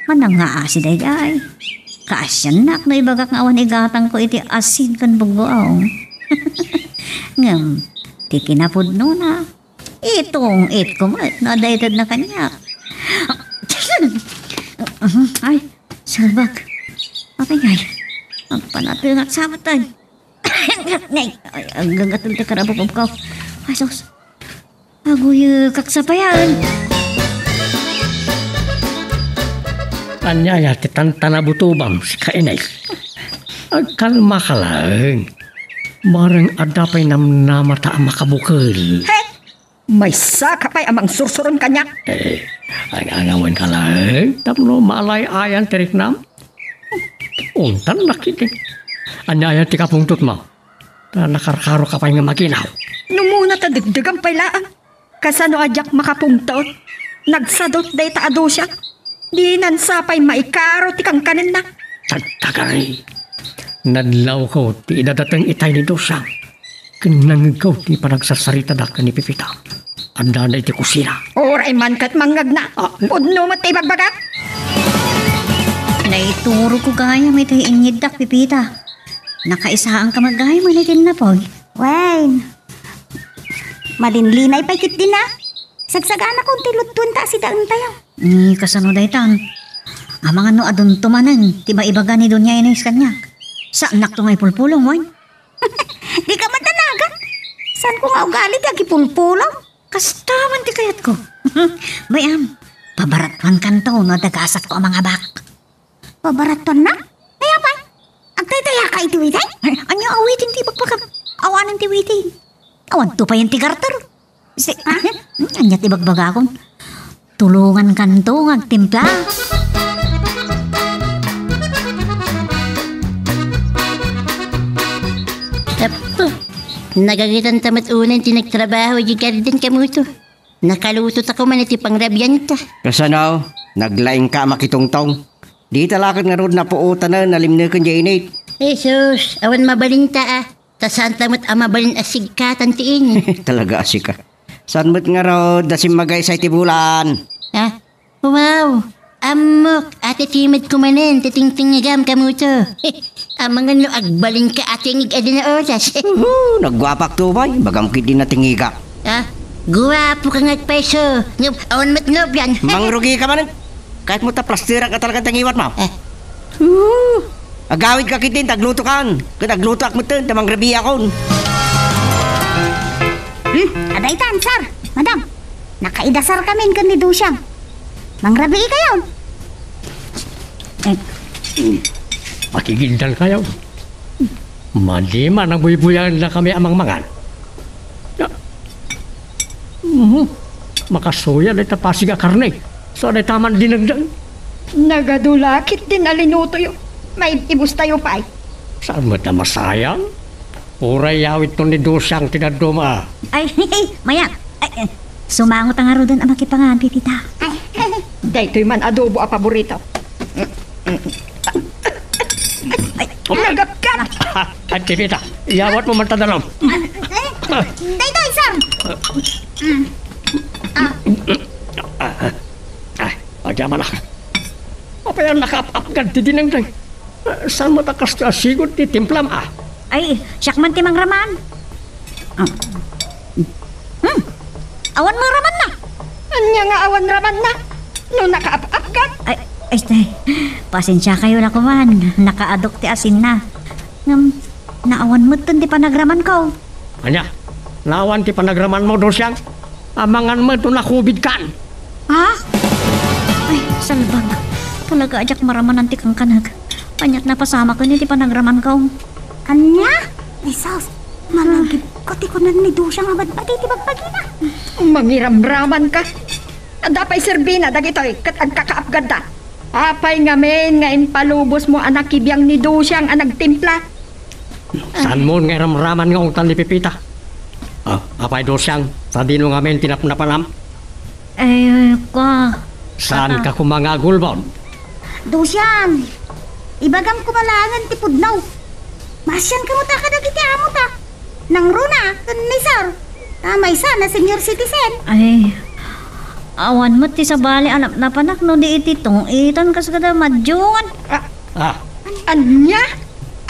Manang nga asid ay ay. Kaasyan nak, no ibagak nga awan igatang ko, iti asin kan bugoong. Ngam, ti kinapod no na. Itong it ko mat, nadaitad na kanya. Ay, salbak. Okay, ngay. Ang panatil nga sabatan. Ngay, ang gagatul ka karabok ko. Ay, sos. Agoy, kaksapayan. Anyaya ti tantanabutubam si Kainay. Agkalma ka lang. Marang adapay namnamata ang makabukal. Hey! May saka pa'y amang sursuron kanya. Ang angawan ka lang. Tapno malay ayan tiriknam. Untan nakikin. Anyaya ti kapungtot mo. Nakarkaro ka pa'y nga maginaw. Numuna ta digdigang pailaan. Kasano ajak makapungtot. Nagsadot day taado siya. Di nansapay maikaro ti kang kanin na. Tagtagari. Nadlaw ko ti idadatang itay ni Dosang. Kinangig ko ti panagsasarita da ka ni Pipita. Anda na iti kusina. Oray man kat manggag na. Udno mo ti bagbagak. Naituro ko gaya may tahiingid dak, Pipita. Nakaisaan ka magaya mo na din na po. Wayne. Malinlinay pa ikit din na. Sagsagana kong tilutun ta si daan tayo. Kasano daytan. Amang ano adun tumanan, tiba ibaga ni Doña Ines kanya. Saan nakto ngay pulpulong, Wayne? Di ka matanagan. Saan ko nga ugali di agipulpulong? Kastaman ti kayat ko. Bayam, pabaratuan kanto no dagasat ko ang mga bak. Pabaratuan na? Kaya pa? Agtay-taya ka itiwitay? Anya awitin ti bagpagam. Awanan ti witin. Awan to pa yan ti garter. Anya ti bagbagakon. Tulungan kanto ngagtimpla. Apo, nagagitan tamat unan tinagtrabaho di garden kamuto. Nakalutot ako man iti pangrabyan ta. Kasanaw, naglaing ka makitungtong. Di talakad nga rod na puutan na nalimna kan jainit. Jesus, awan mabalin ta ah. Tasan tamat amabalin asig ka tantiin. Talaga asik ka. Saan mo't nga rod dasim magay sa itibulan? Ha? Wow, amok, ate timid kumanin, titing-tinggam kamuto. Amangan lo agbalin ka ating ig-adi na oras. Nagwapak to bay, bagamkit din na tingiga. Ha? Guwapo ka nga't peso. Awan matnob yan. Mangrugi ka man. Kahit mo ta plastirak ka talaga tangiwat mo. Agawid ka kitin, tagluto kan. Tagluto ak mo tin, tamang rabi akon. Adaytan, sir. Madam, nakaidasar kami kan ni Dusyang. Mangrabi kayo. Makigindan kayo. Malima nang buy-buyan na kami amang mangan. Makasuya na tapasig a karne. So na taman dinagdan. Nagadulakit din alinuto yun. May ibus tayo pa ay. Saan mo na masayang? Uray yawit to ni Dosang tinaduma. Ay, maya. Ay, sumangot ang arudan ang makipangan, Pipita. Daytoy man adobo a paborito. Nagapkat! At Pipita, iyawat mo man tadalom. Daytoy, sir. Agyaman na. Apa yan nakapapagad ti dinangdang? Saan mo takas ka sigod ti timplam ah? Ay, siyak man timang raman. Awan mo raman na. Anya nga awan raman na. No nakaapapagad. Pasensya kayo na kuman. Nakaadok ti asin na. Naawan mo ti panagraman ko. Anya, nawan ti panagraman mo, Dosyang. Amangan mo ito nakubid kan. Ha? Ay, salbang. Talaga ajak maraman anti kang kanag. Panyak na pasama ko ni ti panagraman ko. Anya? Isas, malagip ko ti kunan ni Dosyang abad pati ti bagpagina. Mangiramraman ka. Adapay serbina, dagitoy, kat agkakaapgad da. Apay ngamen, ngayon palubos mo anak kibiyang ni Dosyang anag timpla. Saan mo nga ramraman nga utan ni Pipita? Apay Dosyang, sa dino ngamen tinapnapanam? Saan ka kumangagul ba? Dosyang, ibagam kumalangan ti pudnaw. Masyan ka mo ta kadagiti amo ta. Nang runa, kun ni sir. May sana senior citizen. Ay, awan mo ti sa bali anak na panak no di ititong itan kas kada madjungan. Anya?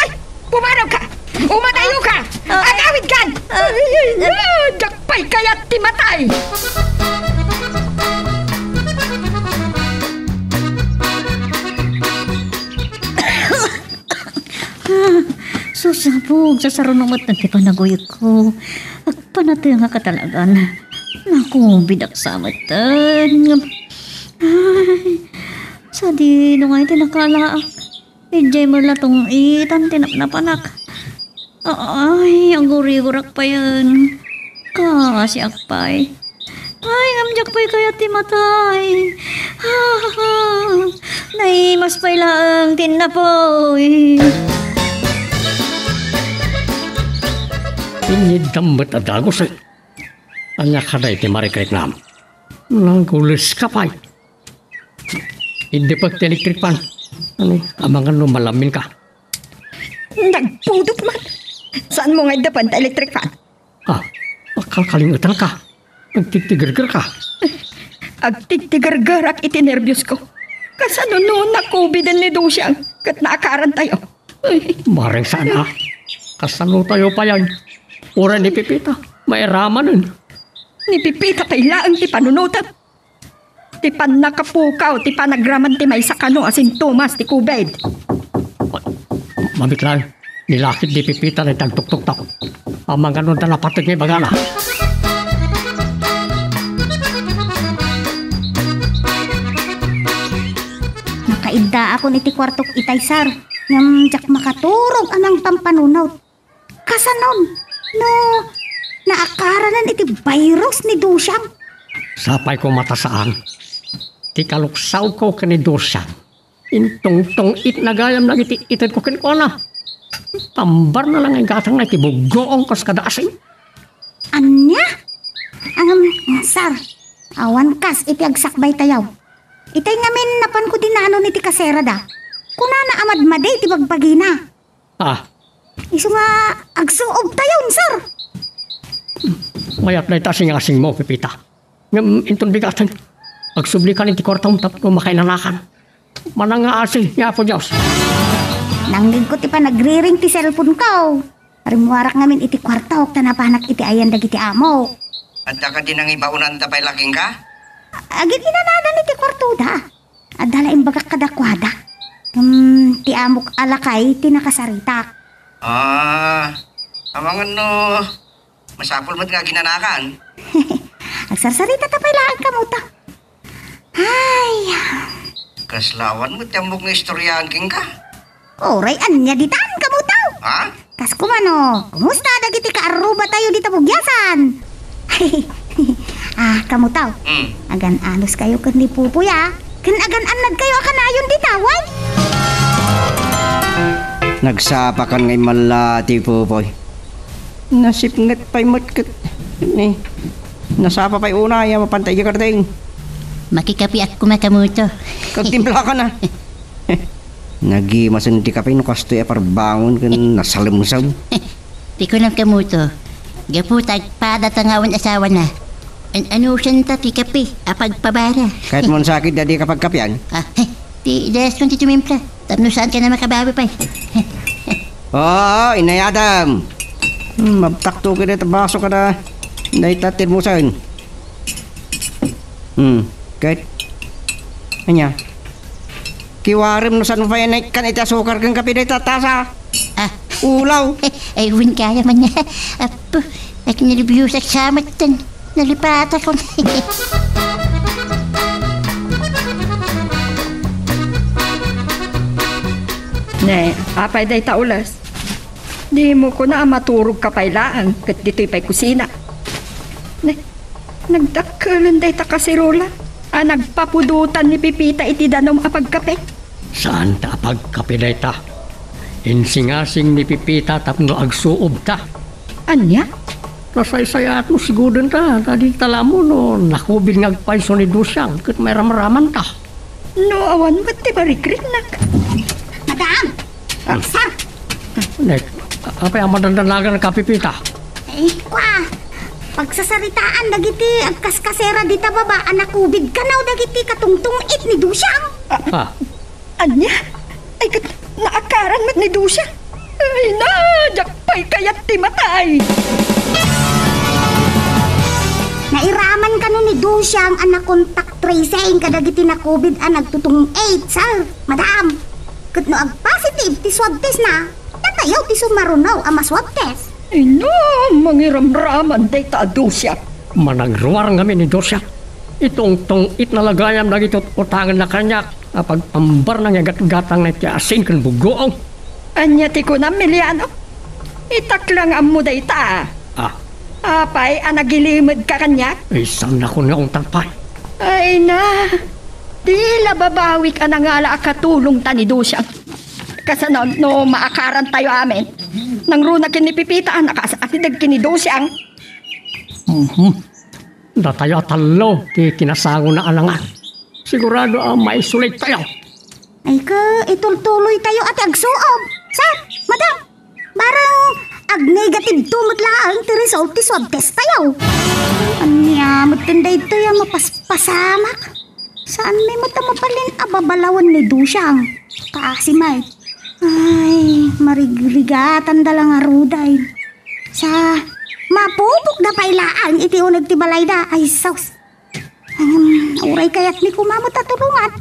Ay, pumanaw ka! Umatayo ka! Agawid kan! Dakpay kaya't timatay! Susabog sa sarunungot ng tipanaguyot ko. Agpanatay nga katalagan. Naku, bidak sa matan. Ay, sa di nung ay tinakalaak. Enjoy mo na tong itan tinapnapanak. Ay, ang guri-gurak pa yan. Kasi akpay. Ay, ngamjak pa'y kaya timatay. Naimas pa'y lang tinapoy. Inyid dambat adagos ay. Anya ka na iti marikait nam. Nanggulis ka pa'y. Hindi pagti-electric pan. Amangan lumalamin ka. Nagpudot man. Saan mo nga dapan ta electric fan? Kalimutan ka. Nagtitigar-gar ka. Agtitigar-gar ak itinervyos ko. Kasano noon na COVID ni Dosyang kat naakaran tayo. Maring saan Kasano tayo pa yan? Ura ni Pipita. May raman nun. Ni Pipita kailaan ti panunutan. Ti pan nakapukaw, ti panagraman ti may sakano asin Tomas ti COVID. Mamiklan, nilakit ni Pipita na tagtuk-tuk-tuk. Amang ganun na napatig ni Bagala. Nakaida ako ni ti kwartok itay sar. Ngamjak makaturog anang tampanunaw. Kasanon, no, naakaranan iti virus ni Dosyang. Sapay ko matasaan. Ti kaluksaw ko ka ni Dosyang. Intong-tong nagayam na itid ko kinikona. Tambar na lang ang gatang na itibugoong kas kadaasin. Anya? Sar, awan kas iti agsakbay tayaw. Itay ngamin napan ko dinano ni ti kasera da. Kuna na amad maday ti bagpagina. Iso nga agsuog tayon, sir. Mayat na itasing-asing mo, Pipita. Intong bigatan. Agsubli ka ni ti kortang tapno makainanakan. Manang nga asil, nga po Diyos. Nanggig ko ti pa nagre-ring ti cellphone ko. Rimuwarak ngamin iti kwarta o tanapanak iti ayan dagiti amo. At ka din ang ibaunan tapay laking ka? Agit inananan iti kwarto da. Adala imbagak kadakwada. Ti amok alakay ti nakasaritak. Amangan no, masapol mo't nga ginanakan. Agsarsarita tapay laan ka mo ta. Ay. Kaslawan mo tiyambok nga istoryahan king ka. Oray, anya ditaan ka mo tao. Kas kumano, kumusta dagiti kaaruba tayo dito bugyasan? Kamu tao. Agan anos kayo kan ni Pupuy Kan agan anad kayo akan ayon ditaway. Nagsapakan ngay malati Pupuy. Nasipngat pa'y matkat. Nasapa pa'y una, mapantay ka karting. Makikapi at kumakamuto. Kagtimpla ka na. Nagimasan ti kape no kastoy aparbangon kan nasalimsam. Di ko lang kamuto. Gaputag padatangawan asawa na. Ano siya ta ti kape apagpabara. Kahit mo sakit dadi kapag kapyan. Di des kung titumimpla. Tapno saan ka na makabawi pa. Inay Adam. Mabtakto ka na tabaso ka na. Naitatir mo saan. Kahit anya Kiwarim no san fayanek kan iti asukar kang kape day tatasa. Ulaw. Ay, win kaya man niya. Apo, ay kinireview sa samat tan. Nalipata ko. Ne, apay day taulas. Di mo ko na maturog kapaylaan kat dito'y pa'y kusina. Ne, nagdakalan day ta kasirola. Nagpapudutan ni Pipita iti danom apagkape. Saan ta pagkape day ta? Insingasing ni Pipita tapno agsuob ta. Anya? Nasaysayat mo siguro ta. Tadi tala mo no nakubig ngagpaiso ni Dusyang kat may ramaraman ta. No, awan ba't ti barikrik nak? Madam! Sir! Nek, apa yung madandanagan ng Kapipita? Eh, kwa! Pagsasaritaan dagiti agkaskasera dita baba anak kubig kanaw dagiti katungtungit ni Dusyang. Anya? Ay kat naakaran mat ni Dusya. Ay na, jakpay kayat ti matay. Nairaman ka ni Dusyang anak contact tracing kadagiti na COVID nagtutong 8, sir. Madam, kat no ag-positive ti swab test na, natayaw ti sumarunaw ang swab test. Ay no, mangiramraman day ta Dusya. Managruwar kami ni Dusya. Itong tungit na lagayam na ito utangan na kanya kapag pambar na gatang na iti asin kan bugoong. Anya ti ko na Miliano. Itaklang amo day ta. Apay, nagilimod ka kanya? Isang na ko nga talpay. Ay na, di lababawik nangala akatulong ta ni Dusya. Kasano no maakaran tayo amin. Nang runa kinipipita nakasatidag kini Dusyang. Datayo talo, ti kinasango na alangan. Sigurado may sulit tayo. Ay ka, itultuloy tayo at agsuob. Sir, madam, barang ag-negative tumot lang ti result ti swab test tayo. Anya, matanda ito yung mapaspasamak. Saan may matamapalin ababalawan ni Dusyang? Kasi may, ay, marigrigatan dalang aruday. Sa mapupok na pailaan, iti unag ti balay na, ay saus. Uray kayat ni kumamot at tulungan.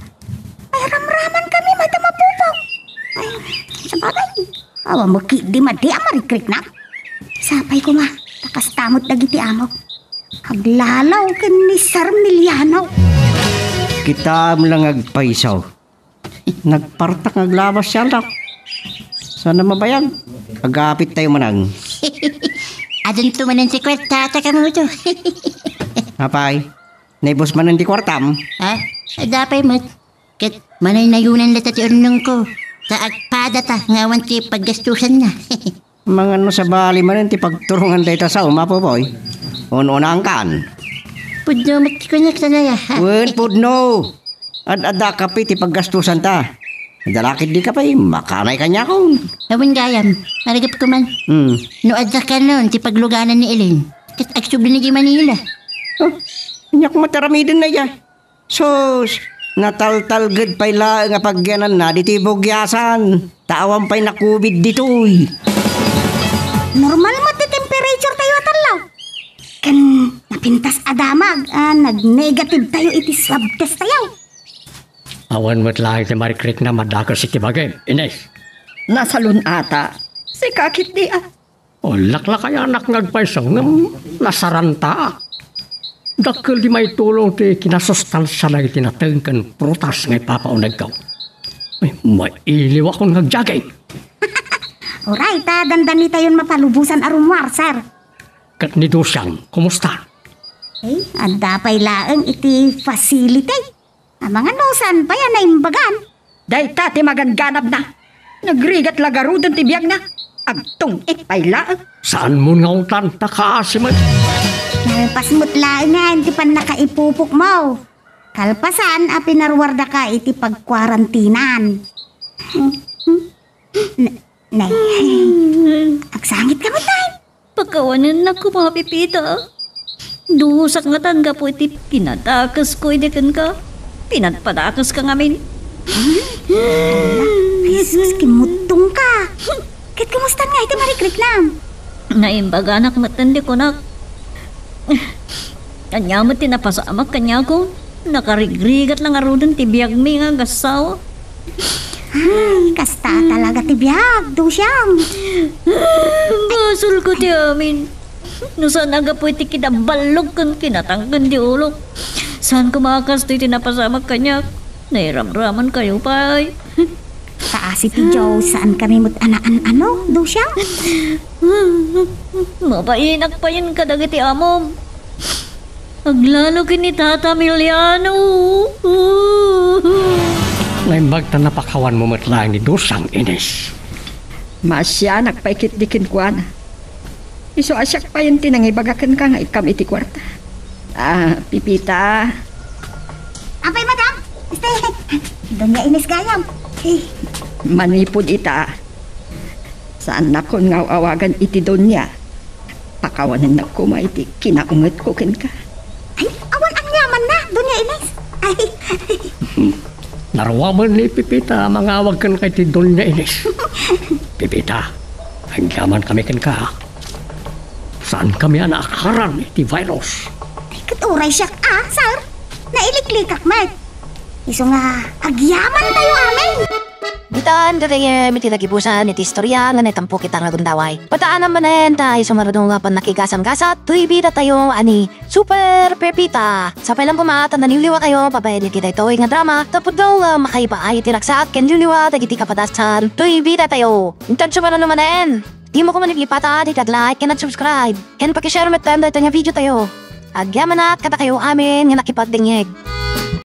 Ay, ramraman kami matamapupok. Ay, sa bagay. Awa mo ki, di marikrik na. Sapay ko ma, takastamot na giti amo. Haglalaw kin ni Sir Miliano. Kita mo lang agpaisaw. Nagpartak naglabas siya lang. Sana mabayag. Agapit tayo manang. Adun tumanan si kwarta, taka mo ito. Apay, naibos man di kwartam. Dapay mat. Kat manay nayunan na tati unong ko. Sa agpada ta, ngawan ti paggastusan na. Mga sa bali man ti pagturungan tayo sa umapopoy. Un-unang kan. Pudno mat ko na sanaya. Pudno. Ad-ada kapi ti paggastusan ta. Dalakit di ka pa makanay kanya ko. Awan gayam, maragap ko man. No adda ka nun, ti pagluganan ni Elaine. Kat agsubli na di Manila. Nyak mataramidin na ya. Sos, nataltalgad pa'y la nga pagyanan na dito bugyasan. Tawang pa'y nakubid dito'y. Normal mo ti temperature tayo atalaw. Kan napintas adamag, nag-negative tayo iti swab test tayo. Awan mo't lang ti marikrik na madakar si Tibagay. Ines. Nasalun ata. Si kakit di O lakla kaya anak ngagpaisang nasaranta. Dakil di may tulong ti kinasustansya na itinatengkan prutas ngay papaunag ka. Ay, mailiw akong nagjagay. Alright, dandani tayo mapalubusan arumwar, sir. Kat ni Dusyang, kumusta? Eh, anda pa'y laeng iti facility. Ang mga nusan pa yan na imbagan. Dahita ti maganganab na. Nagrigat lagarudan ti biyag na. Agtong pa'y laeng. Saan mo nga utan takasiman? Pasmut laeng nga, hindi pa nakaipupok mo. Kalpasan, pinarwarda ka iti pagkwarantinan. Nay, agsangit ka mo tayo. Pagkawanan na ko mga Pipita. Dusak nga tangga po iti pinatakas ko idikan ka. Pinatpadakas ka ngamin. Ay, sus, kimutong ka. Kahit kamusta nga iti marikrik lang. Naimbaga anak matandi ko na. Kanya mo tinapasamak kanya ko. Nakarigrigat lang arudan ti biyag mi nga gasaw. Ay, kasta talaga ti biyag, dusyang. Basol ko ti amin. No saan aga po iti kinabalog kan kinatanggan di ulo. Saan kumakas ti tinapasamag kanyak? Nairamraman kayo pa'y. Kaasi ti Joe, saan kami anaan ano, dusyang? Mapainak pa yun kadag iti amom. Aglalo kini Tata Emiliano. Naimbag ta napakawan mo matlang ni Dusang Ines. Masya, nagpaikit-dikin ko na. Iso asyak pa yung tinangibagakan ka nga ikam iti kwarta. Pipita. Apay, madam. Donya Ines gayam. Manipod ita. Saan na kon nga awagan iti donya. Pakawanan na ko maiti kinaungat ko kin ka. Ay, awan ang yaman na, Donya Ines. Ay, Narawaman ni Pipita, mangawag kan kay ti Donya Ines. Pipita, ang yaman kami kan ka. Saan kami naakaran iti virus? ay katuray siya, sir. Nailiklikak, Mark. Iso nga, agyaman tayo amin. Bitaan dere mitilagibusan iti istorya nga netampo kita nga gundaway. Pataan naman tayo sumaradong nga pan nakigasam-gasat. Tuy bida tayo ani Super Pepita. Sa pailang kumata naniliwa kayo pabayad kita ito nga drama. Tapos daw makaiba ay tiraksak ken liliwa dagiti kapadasan. Tuy bida tayo. Intan sumaran naman. Di mo ko manilipata di tag-like ken subscribe. Ken pakishare met tanda ito nga video tayo. Agyaman na kata kayo amin nga nakipagdingig.